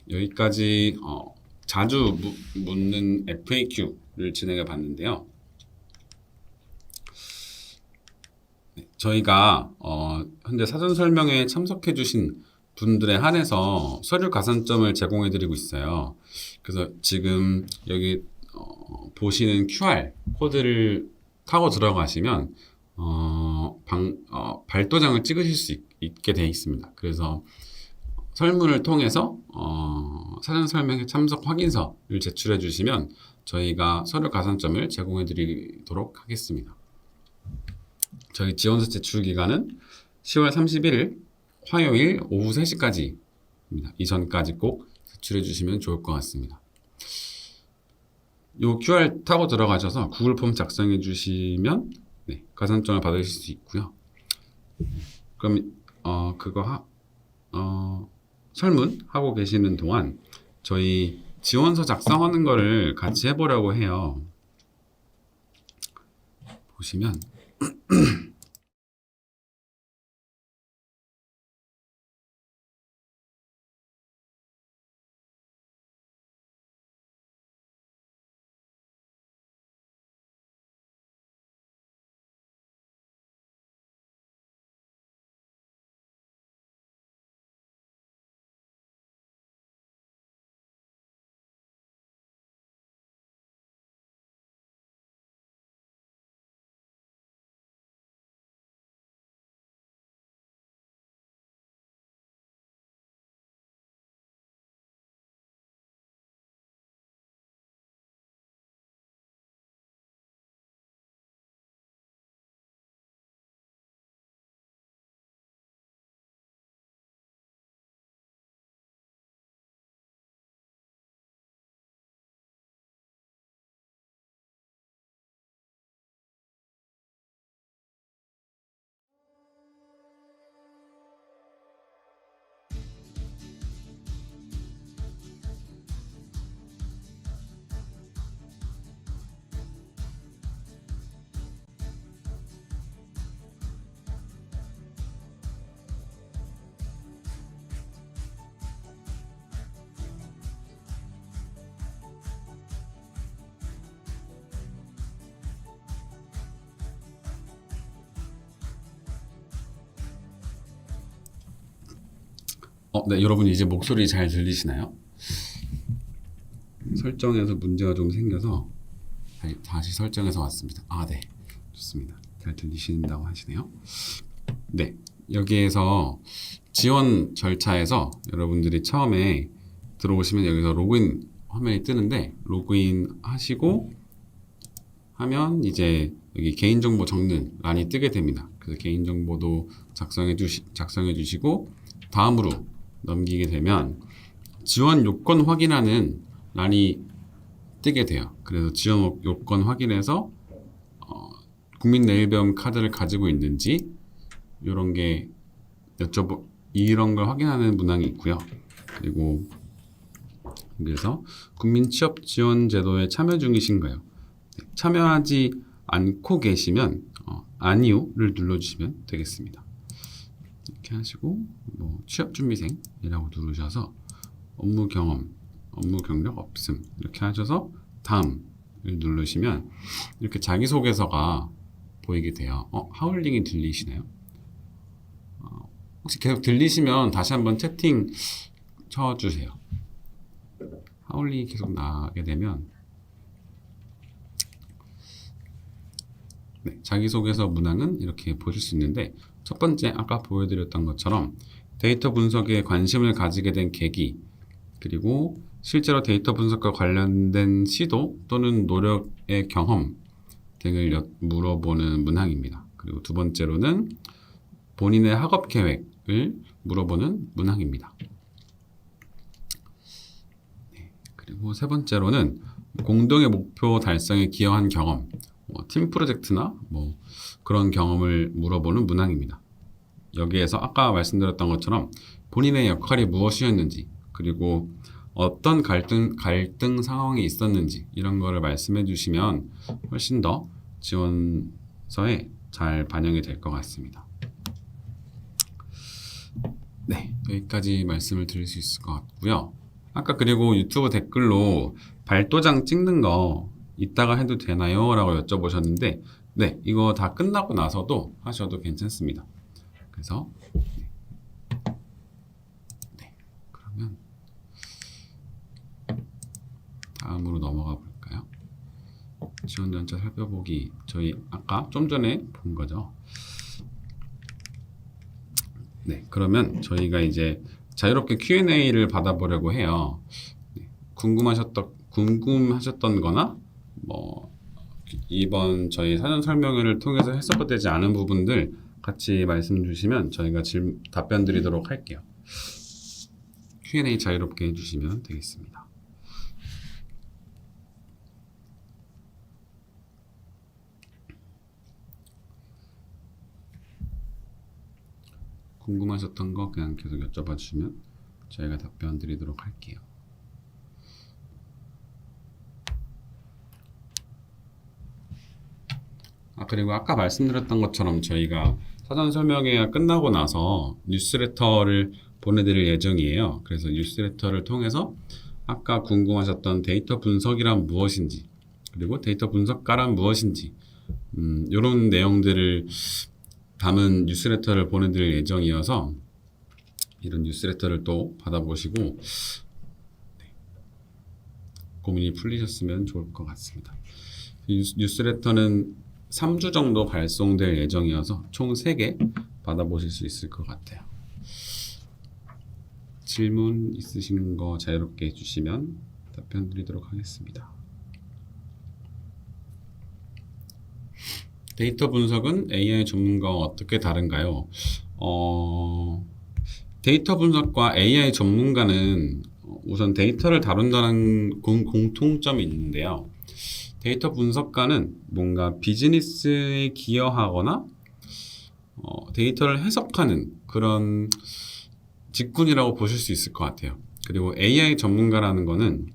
여기까지 자주 묻는 FAQ를 진행해 봤는데요. 저희가 현재 사전 설명회에 참석해 주신 분들에 한해서 서류 가산점을 제공해 드리고 있어요. 그래서 지금 여기 보시는 QR 코드를 타고 들어가시면 발도장을 찍으실 수 있게 되어 있습니다. 그래서 설문을 통해서 사전 설명회 참석 확인서를 제출해 주시면 저희가 서류 가산점을 제공해 드리도록 하겠습니다. 저희 지원서 제출 기간은 10월 31일 화요일 오후 3시까지입니다. 이전까지 꼭 제출해 주시면 좋을 것 같습니다. 이 QR 타고 들어가셔서 구글 폼 작성해 주시면 가산점을 받으실 수 있고요. 그럼 설문하고 계시는 동안 저희 지원서 작성하는 거를 같이 해보려고 해요. 보시면 네, 여러분 이제 목소리 잘 들리시나요? 설정에서 문제가 좀 생겨서 다시 설정해서 왔습니다. 네, 좋습니다. 잘 들리신다고 하시네요. 네, 여기에서 지원 절차에서 여러분들이 처음에 들어오시면 여기서 로그인 화면이 뜨는데 로그인 하시고 하면 이제 여기 개인정보 적는 란이 뜨게 됩니다. 그래서 개인정보도 작성해 주시고 다음으로 넘기게 되면 지원 요건 확인하는 란이 뜨게 돼요. 그래서 지원 요건 확인해서 국민내일배움 카드를 가지고 있는지 이런 게 이런 걸 확인하는 문항이 있고요. 그리고 그래서 국민취업지원제도에 참여 중이신가요? 참여하지 않고 계시면 아니요를 눌러주시면 되겠습니다. 이렇게 하시고 취업준비생이라고 누르셔서 업무 경력 없음 이렇게 하셔서 다음을 누르시면 이렇게 자기소개서가 보이게 돼요. 하울링이 들리시나요? 혹시 계속 들리시면 다시 한번 채팅 쳐주세요. 하울링이 계속 나게 되면 네, 자기소개서 문항은 이렇게 보실 수 있는데 첫 번째 아까 보여드렸던 것처럼 데이터 분석에 관심을 가지게 된 계기 그리고 실제로 데이터 분석과 관련된 시도 또는 노력의 경험 등을 물어보는 문항입니다. 그리고 두 번째로는 본인의 학업 계획을 물어보는 문항입니다. 네, 그리고 세 번째로는 공동의 목표 달성에 기여한 경험 팀 프로젝트나 그런 경험을 물어보는 문항입니다. 여기에서 아까 말씀드렸던 것처럼 본인의 역할이 무엇이었는지 그리고 어떤 갈등 상황이 있었는지 이런 거를 말씀해 주시면 훨씬 더 지원서에 잘 반영이 될 것 같습니다. 네, 여기까지 말씀을 드릴 수 있을 것 같고요. 아까 그리고 유튜브 댓글로 발도장 찍는 거 이따가 해도 되나요? 라고 여쭤보셨는데 네, 이거 다 끝나고 나서도 하셔도 괜찮습니다. 그래서 네, 그러면 다음으로 넘어가 볼까요? 지원 전차 살펴보기 저희 아까 좀 전에 본 거죠. 네, 그러면 저희가 이제 자유롭게 Q&A를 받아보려고 해요. 네, 궁금하셨던 거나 이번 저희 사전 설명회를 통해서 해석되지 않은 부분들 같이 말씀 주시면 저희가 답변 드리도록 할게요. Q&A 자유롭게 해주시면 되겠습니다. 궁금하셨던 거 그냥 계속 여쭤봐 주시면 저희가 답변 드리도록 할게요. 그리고 아까 말씀드렸던 것처럼 저희가 사전 설명회가 끝나고 나서 뉴스레터를 보내드릴 예정이에요. 그래서 뉴스레터를 통해서 아까 궁금하셨던 데이터 분석이란 무엇인지 그리고 데이터 분석가란 무엇인지 이런 내용들을 담은 뉴스레터를 보내드릴 예정이어서 이런 뉴스레터를 또 받아보시고 고민이 풀리셨으면 좋을 것 같습니다. 뉴스레터는 3주 정도 발송될 예정이어서 총 3개 받아보실 수 있을 것 같아요. 질문 있으신 거 자유롭게 해주시면 답변 드리도록 하겠습니다. 데이터 분석은 AI 전문가와 어떻게 다른가요? 데이터 분석과 AI 전문가는 우선 데이터를 다룬다는 공통점이 있는데요. 데이터 분석가는 뭔가 비즈니스에 기여하거나 데이터를 해석하는 그런 직군이라고 보실 수 있을 것 같아요. 그리고 AI 전문가라는 거는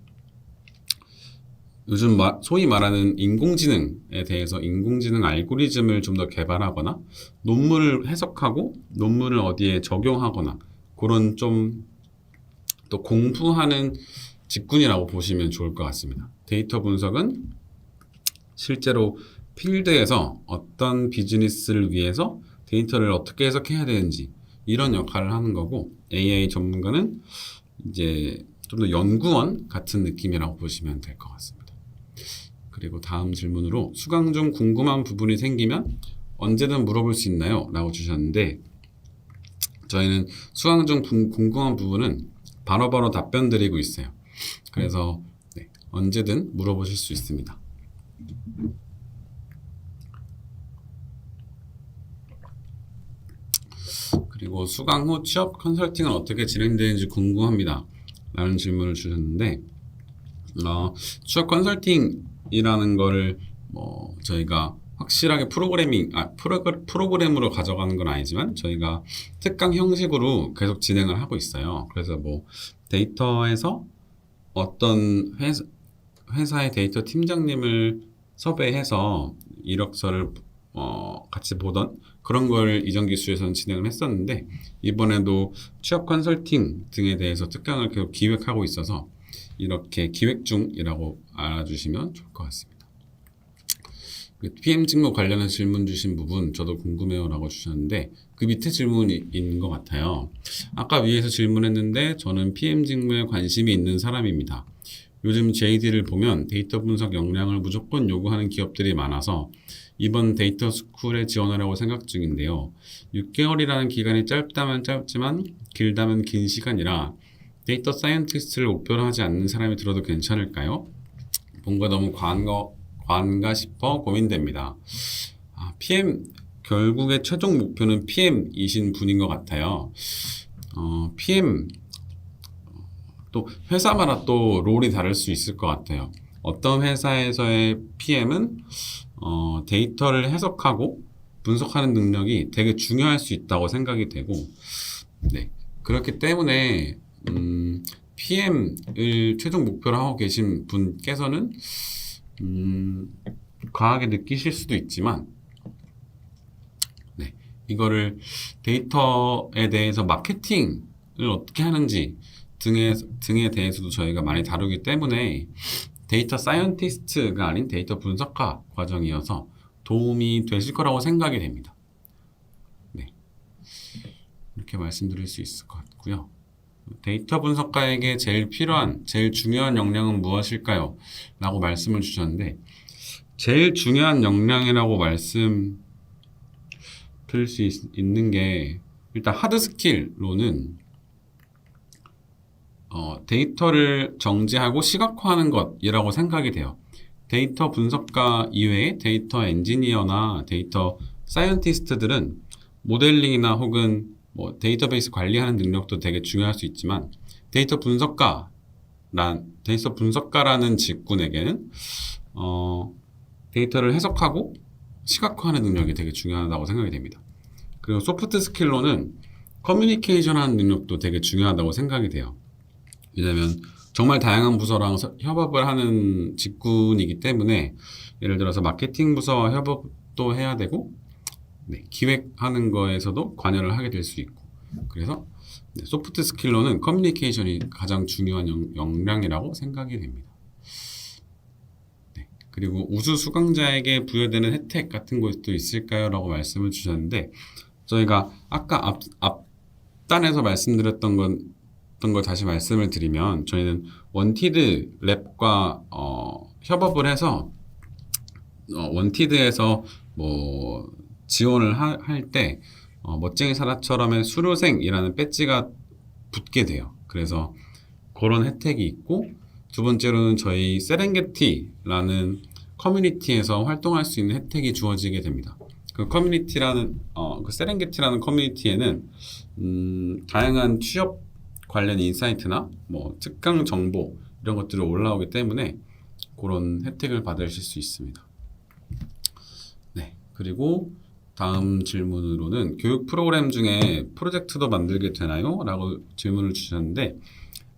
요즘 소위 말하는 인공지능에 대해서 인공지능 알고리즘을 좀 더 개발하거나 논문을 해석하고 논문을 어디에 적용하거나 그런 좀 또 공부하는 직군이라고 보시면 좋을 것 같습니다. 데이터 분석은 실제로 필드에서 어떤 비즈니스를 위해서 데이터를 어떻게 해석해야 되는지 이런 역할을 하는 거고 AI 전문가는 이제 좀 더 연구원 같은 느낌이라고 보시면 될 것 같습니다. 그리고 다음 질문으로 수강 중 궁금한 부분이 생기면 언제든 물어볼 수 있나요? 라고 주셨는데 저희는 수강 중 궁금한 부분은 바로바로 답변 드리고 있어요. 그래서 네, 언제든 물어보실 수 있습니다. 그리고 수강 후 취업 컨설팅은 어떻게 진행되는지 궁금합니다. 라는 질문을 주셨는데 취업 컨설팅이라는 거를 저희가 확실하게 프로그램으로 가져가는 건 아니지만 저희가 특강 형식으로 계속 진행을 하고 있어요. 그래서 뭐 데이터에서 어떤 회사의 데이터 팀장님을 섭외해서 이력서를 같이 보던 그런 걸 이전 기수에서는 진행을 했었는데 이번에도 취업 컨설팅 등에 대해서 특강을 계속 기획하고 있어서 이렇게 기획 중이라고 알아주시면 좋을 것 같습니다. PM 직무 관련해서 질문 주신 부분 저도 궁금해요 라고 주셨는데 그 밑에 질문이 있는 것 같아요. 아까 위에서 질문했는데 저는 PM 직무에 관심이 있는 사람입니다. 요즘 JD를 보면 데이터 분석 역량을 무조건 요구하는 기업들이 많아서 이번 데이터 스쿨에 지원하려고 생각 중인데요. 6개월이라는 기간이 짧다면 짧지만 길다면 긴 시간이라 데이터 사이언티스트를 목표로 하지 않는 사람이 들어도 괜찮을까요? 뭔가 너무 과한가 싶어 고민됩니다. PM 결국에 최종 목표는 PM이신 분인 것 같아요. PM 또 회사마다 또 롤이 다를 수 있을 것 같아요. 어떤 회사에서의 PM은 데이터를 해석하고 분석하는 능력이 되게 중요할 수 있다고 생각이 되고, 네. 그렇기 때문에 PM을 최종 목표로 하고 계신 분께서는 과하게 느끼실 수도 있지만, 네. 이거를 데이터에 대해서 마케팅을 어떻게 하는지 등에 대해서도 저희가 많이 다루기 때문에 데이터 사이언티스트가 아닌 데이터 분석가 과정이어서 도움이 되실 거라고 생각이 됩니다. 네. 이렇게 말씀드릴 수 있을 것 같고요. 데이터 분석가에게 제일 중요한 역량은 무엇일까요? 라고 말씀을 주셨는데 제일 중요한 역량이라고 말씀 드릴 수 있는 게 일단 하드 스킬로는 데이터를 정제하고 시각화하는 것이라고 생각이 돼요. 데이터 분석가 이외에 데이터 엔지니어나 데이터 사이언티스트들은 모델링이나 혹은 뭐 데이터베이스 관리하는 능력도 되게 중요할 수 있지만 데이터 분석가라는 직군에게는 데이터를 해석하고 시각화하는 능력이 되게 중요하다고 생각이 됩니다. 그리고 소프트 스킬로는 커뮤니케이션 하는 능력도 되게 중요하다고 생각이 돼요. 왜냐면 정말 다양한 부서랑 협업을 하는 직군이기 때문에 예를 들어서 마케팅 부서와 협업도 해야 되고 네, 기획하는 거에서도 관여를 하게 될 수 있고 그래서 네, 소프트 스킬로는 커뮤니케이션이 가장 중요한 역량이라고 생각이 됩니다. 네, 그리고 우수 수강자에게 부여되는 혜택 같은 것도 있을까요? 라고 말씀을 주셨는데 저희가 아까 앞단에서 말씀드렸던 걸 다시 말씀을 드리면 저희는 원티드 랩과 협업을 해서 원티드에서 뭐 지원을 할 때 멋쟁이 사라처럼의 수료생이라는 배지가 붙게 돼요. 그래서 그런 혜택이 있고 두 번째로는 저희 세렝게티라는 커뮤니티에서 활동할 수 있는 혜택이 주어지게 됩니다. 그 세렝게티라는 커뮤니티에는 다양한 취업 관련 인사이트나 뭐 특강 정보 이런 것들이 올라오기 때문에 그런 혜택을 받으실 수 있습니다. 네, 그리고 다음 질문으로는 교육 프로그램 중에 프로젝트도 만들게 되나요? 라고 질문을 주셨는데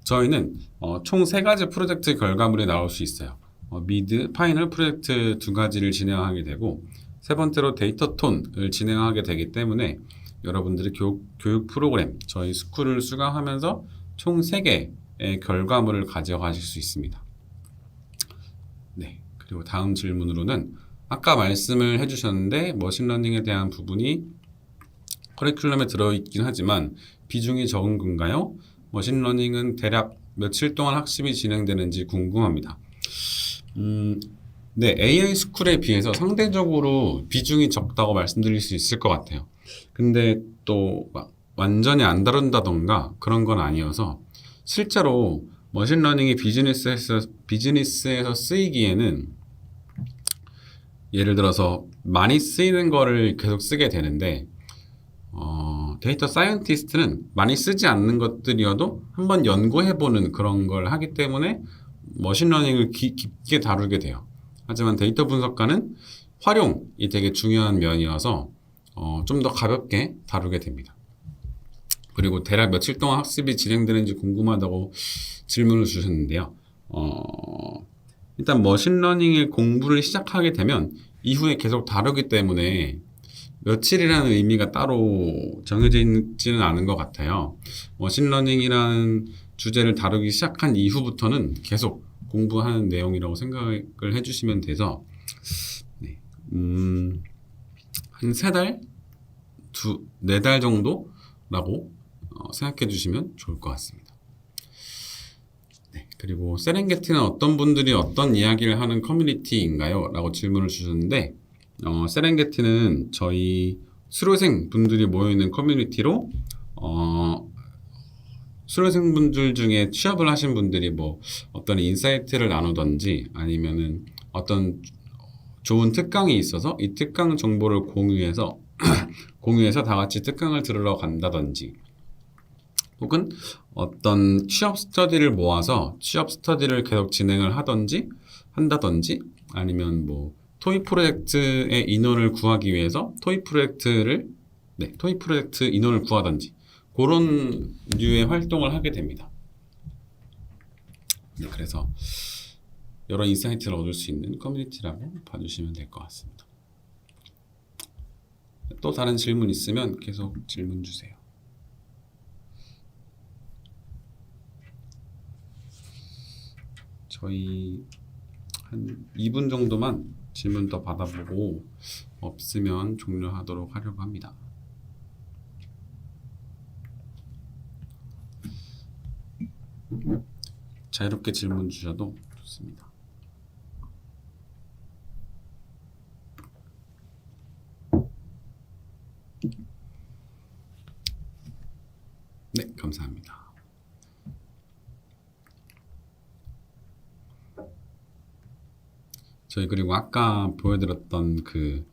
저희는 총 3가지 프로젝트 결과물이 나올 수 있어요. 미드, 파이널 프로젝트 2가지를 진행하게 되고 세 번째로 데이터 톤을 진행하게 되기 때문에 여러분들이 교육 프로그램, 저희 스쿨을 수강하면서 총 3개의 결과물을 가져가실 수 있습니다. 네, 그리고 다음 질문으로는 아까 말씀을 해주셨는데 머신러닝에 대한 부분이 커리큘럼에 들어있긴 하지만 비중이 적은 건가요? 머신러닝은 대략 며칠 동안 학습이 진행되는지 궁금합니다. 네, AI 스쿨에 비해서 상대적으로 비중이 적다고 말씀드릴 수 있을 것 같아요. 근데 또 막 완전히 안 다룬다던가 그런 건 아니어서 실제로 머신러닝이 비즈니스에서 쓰이기에는 예를 들어서 많이 쓰이는 거를 계속 쓰게 되는데 데이터 사이언티스트는 많이 쓰지 않는 것들이어도 한번 연구해보는 그런 걸 하기 때문에 머신러닝을 깊게 다루게 돼요. 하지만 데이터 분석가는 활용이 되게 중요한 면이어서 좀 더 가볍게 다루게 됩니다. 그리고 대략 며칠 동안 학습이 진행되는지 궁금하다고 질문을 주셨는데요. 일단 머신러닝의 공부를 시작하게 되면 이후에 계속 다루기 때문에 며칠이라는 의미가 따로 정해져 있지는 않은 것 같아요. 머신러닝이라는 주제를 다루기 시작한 이후부터는 계속 공부하는 내용이라고 생각을 해주시면 돼서 네. 한 3달? 4달 정도라고 생각해 주시면 좋을 것 같습니다. 네. 그리고 세렝게티는 어떤 분들이 어떤 이야기를 하는 커뮤니티인가요? 라고 질문을 주셨는데 세렝게티는 저희 수료생 분들이 모여있는 커뮤니티로 수료생 분들 중에 취업을 하신 분들이 뭐 어떤 인사이트를 나누던지 아니면은 어떤 좋은 특강이 있어서 이 특강 정보를 공유해서 다 같이 특강을 들으러 간다든지 혹은 어떤 취업 스터디를 모아서 취업 스터디를 계속 진행을 한다든지 아니면 뭐 토익 프로젝트의 인원을 구하기 위해서 토익 프로젝트 인원을 구하든지 그런 류의 활동을 하게 됩니다. 네, 그래서 여러 인사이트를 얻을 수 있는 커뮤니티라고 봐주시면 될 것 같습니다. 또 다른 질문 있으면 계속 질문 주세요. 저희 한 2분 정도만 질문 더 받아보고 없으면 종료하도록 하려고 합니다. 자유롭게 질문 주셔도 좋습니다. 네, 감사합니다. 저희 그리고 아까 보여드렸던 그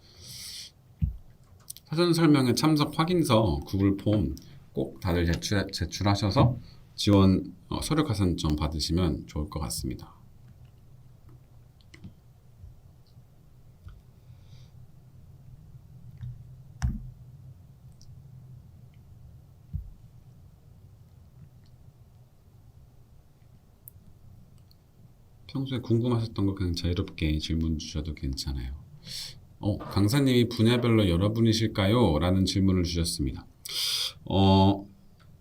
사전 설명회 참석 확인서 구글 폼 꼭 다들 제출하셔서 지원 서류 가산점 받으시면 좋을 것 같습니다. 평소에 궁금하셨던 거 그냥 자유롭게 질문 주셔도 괜찮아요. 강사님이 분야별로 여러분이실까요? 라는 질문을 주셨습니다.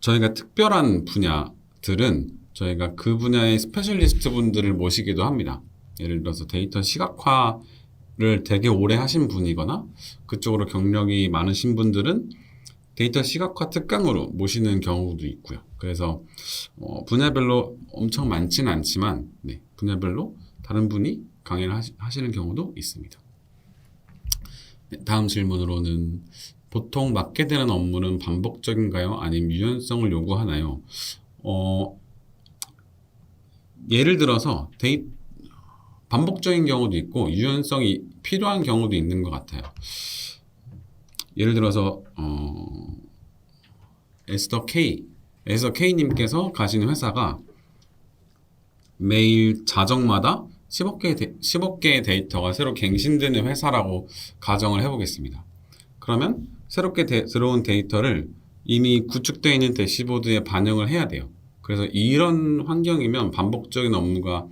저희가 특별한 분야들은 저희가 그 분야의 스페셜리스트 분들을 모시기도 합니다. 예를 들어서 데이터 시각화를 되게 오래 하신 분이거나 그쪽으로 경력이 많으신 분들은 데이터 시각화 특강으로 모시는 경우도 있고요. 그래서 분야별로 엄청 많지는 않지만 네, 분야별로 다른 분이 강의를 하시는 경우도 있습니다. 네, 다음 질문으로는 보통 맡게 되는 업무는 반복적인가요? 아니면 유연성을 요구하나요? 예를 들어서 반복적인 경우도 있고 유연성이 필요한 경우도 있는 것 같아요. 예를 들어서 에스더 K님께서 가시는 회사가 매일 자정마다 15개의 데이터가 새로 갱신되는 회사라고 가정을 해보겠습니다. 그러면 새롭게 들어온 데이터를 이미 구축되어 있는 대시보드에 반영을 해야 돼요. 그래서 이런 환경이면 반복적인 업무가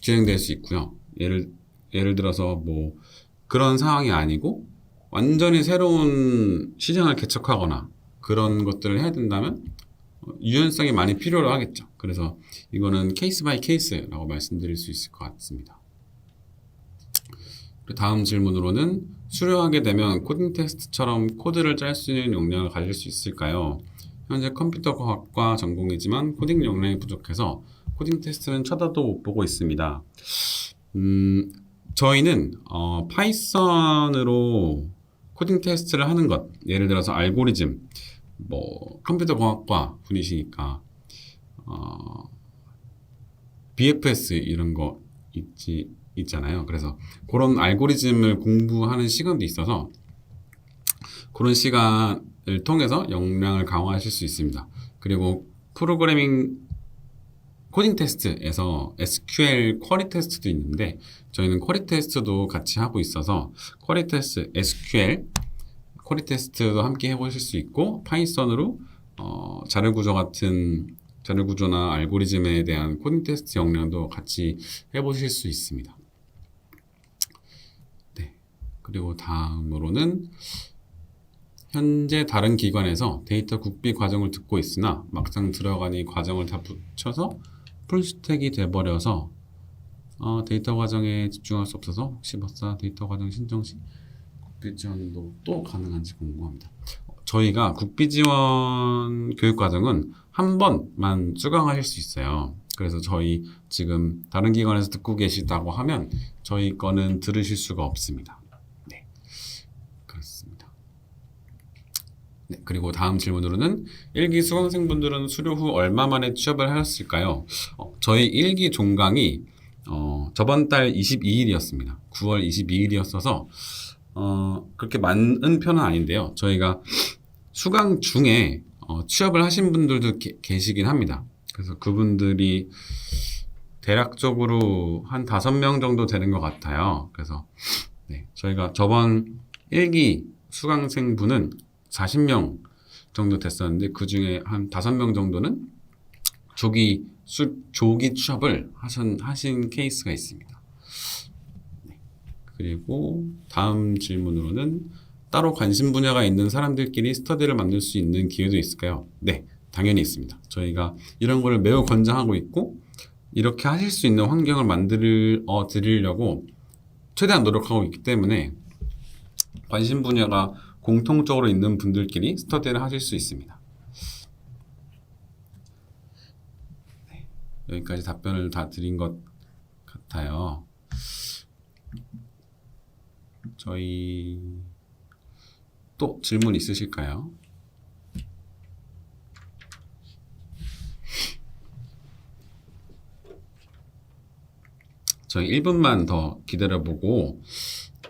진행될 수 있고요. 예를 들어서 뭐 그런 상황이 아니고 완전히 새로운 시장을 개척하거나 그런 것들을 해야 된다면 유연성이 많이 필요로 하겠죠. 그래서 이거는 케이스 바이 케이스라고 말씀드릴 수 있을 것 같습니다. 다음 질문으로는 수료하게 되면 코딩 테스트처럼 코드를 짤 수 있는 역량을 가질 수 있을까요? 현재 컴퓨터 과학과 전공이지만 코딩 역량이 부족해서 코딩 테스트는 쳐다도 못 보고 있습니다. 저희는 파이썬으로 코딩 테스트를 하는 것, 예를 들어서 알고리즘, 뭐 컴퓨터 공학과 분이시니까 BFS 이런 거 있잖아요. 그래서 그런 알고리즘을 공부하는 시간도 있어서 그런 시간을 통해서 역량을 강화하실 수 있습니다. 그리고 프로그래밍 코딩 테스트에서 SQL 쿼리 테스트도 있는데 저희는 쿼리 테스트도 같이 하고 있어서 쿼리 테스트, SQL 쿼리 테스트도 함께 해보실 수 있고 파이썬으로 자료 구조나 알고리즘에 대한 코딩 테스트 역량도 같이 해보실 수 있습니다. 네. 그리고 다음으로는 현재 다른 기관에서 데이터 국비 과정을 듣고 있으나 막상 들어가니 과정을 다 붙여서 풀스택이 돼버려서 데이터 과정에 집중할 수 없어서 혹시 법사 데이터 과정 신청 시 국비 지원도 또 가능한지 궁금합니다. 저희가 국비 지원 교육 과정은 한 번만 수강하실 수 있어요. 그래서 저희 지금 다른 기관에서 듣고 계시다고 하면 저희 거는 들으실 수가 없습니다. 네, 그렇습니다. 네, 그리고 다음 질문으로는 1기 수강생분들은 수료 후 얼마 만에 취업을 하셨을까요? 저희 1기 종강이 저번 달 22일이었습니다. 9월 22일이었어서 그렇게 많은 편은 아닌데요. 저희가 수강 중에 취업을 하신 분들도 계시긴 합니다. 그래서 그분들이 대략적으로 한 5명 정도 되는 것 같아요. 그래서 네, 저희가 저번 1기 수강생분은 40명 정도 됐었는데 그 중에 한 5명 정도는 조기 취업을 하신 케이스가 있습니다. 네. 그리고 다음 질문으로는 따로 관심 분야가 있는 사람들끼리 스터디를 만들 수 있는 기회도 있을까요? 네, 당연히 있습니다. 저희가 이런 거를 매우 권장하고 있고 이렇게 하실 수 있는 환경을 만들어 드리려고 최대한 노력하고 있기 때문에 관심 분야가 공통적으로 있는 분들끼리 스터디를 하실 수 있습니다. 네, 여기까지 답변을 다 드린 것 같아요. 저희 또 질문 있으실까요? 저희 1분만 더 기다려보고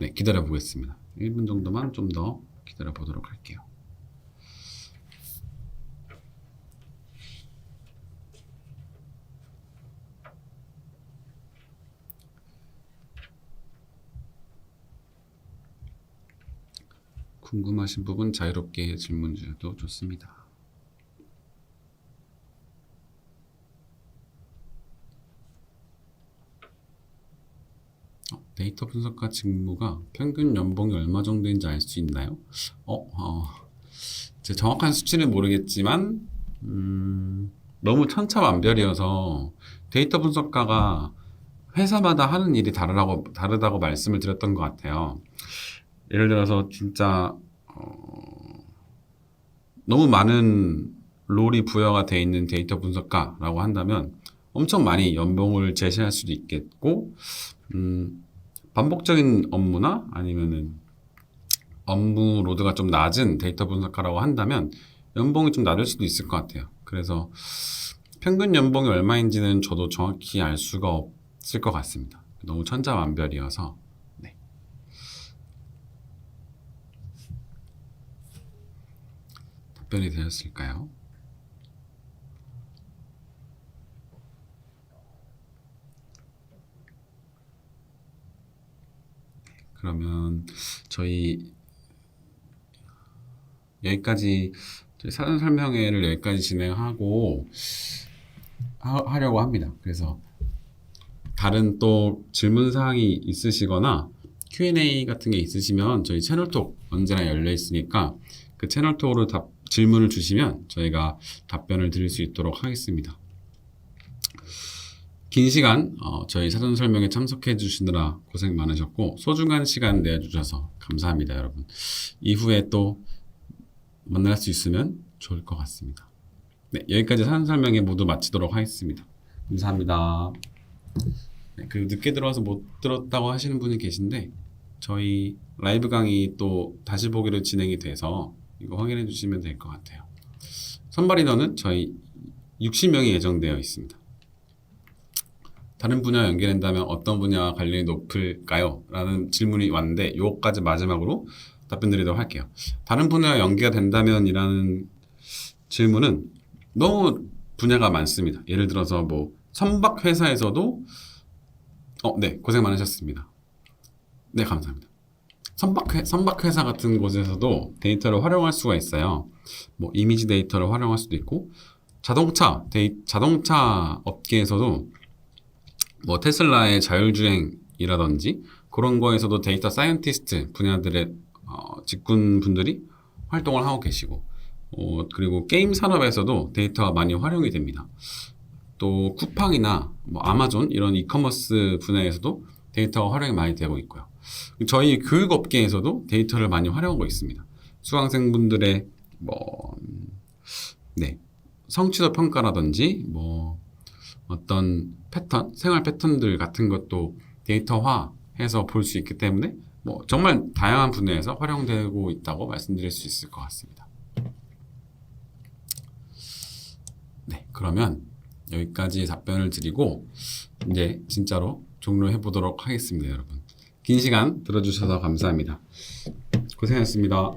네, 기다려보겠습니다. 1분 정도만 좀 더 기다려보도록 할게요. 궁금하신 부분 자유롭게 질문 주셔도 좋습니다. 데이터 분석가 직무가 평균 연봉이 얼마 정도인지 알 수 있나요? 제 정확한 수치는 모르겠지만 너무 천차만별이어서 데이터 분석가가 회사마다 하는 일이 다르다고 말씀을 드렸던 것 같아요. 예를 들어서 진짜 너무 많은 롤이 부여가 돼 있는 데이터 분석가라고 한다면 엄청 많이 연봉을 제시할 수도 있겠고 반복적인 업무나 아니면은 업무 로드가 좀 낮은 데이터 분석가라고 한다면 연봉이 좀 낮을 수도 있을 것 같아요. 그래서 평균 연봉이 얼마인지는 저도 정확히 알 수가 없을 것 같습니다. 너무 천차만별이어서. 네. 답변이 되셨을까요? 그러면 저희 여기까지 사전 설명회를 여기까지 진행하고 하려고 합니다. 그래서 다른 또 질문 사항이 있으시거나 Q&A 같은 게 있으시면 저희 채널톡 언제나 열려 있으니까 그 채널톡으로 질문을 주시면 저희가 답변을 드릴 수 있도록 하겠습니다. 긴 시간 저희 사전 설명에 참석해 주시느라 고생 많으셨고 소중한 시간 내주셔서 감사합니다, 여러분. 이후에 또 만날 수 있으면 좋을 것 같습니다. 네, 여기까지 사전 설명회 모두 마치도록 하겠습니다. 감사합니다. 네, 그 늦게 들어와서 못 들었다고 하시는 분이 계신데 저희 라이브 강의 또 다시 보기로 진행이 돼서 이거 확인해 주시면 될 것 같아요. 선발 인원은 저희 60명이 예정되어 있습니다. 다른 분야 연계된다면 어떤 분야와 관련이 높을까요? 라는 질문이 왔는데 이거까지 마지막으로 답변 드리도록 할게요. 다른 분야와 연계가 된다면 이라는 질문은 너무 분야가 많습니다. 예를 들어서 뭐 선박 회사에서도 네, 고생 많으셨습니다. 네, 감사합니다. 선박 회사 같은 곳에서도 데이터를 활용할 수가 있어요. 뭐 이미지 데이터를 활용할 수도 있고 자동차 업계에서도 뭐 테슬라의 자율주행이라든지 그런 거에서도 데이터 사이언티스트 분야들의 직군 분들이 활동을 하고 계시고 그리고 게임 산업에서도 데이터가 많이 활용이 됩니다. 또 쿠팡이나 뭐 아마존 이런 이커머스 분야에서도 데이터가 활용이 많이 되고 있고요. 저희 교육업계에서도 데이터를 많이 활용하고 있습니다. 수강생분들의 성취도 평가라든지 뭐 어떤 패턴, 생활 패턴들 같은 것도 데이터화해서 볼 수 있기 때문에 뭐 정말 다양한 분야에서 활용되고 있다고 말씀드릴 수 있을 것 같습니다. 네, 그러면 여기까지 답변을 드리고 이제 진짜로 종료해 보도록 하겠습니다, 여러분. 긴 시간 들어주셔서 감사합니다. 고생하셨습니다.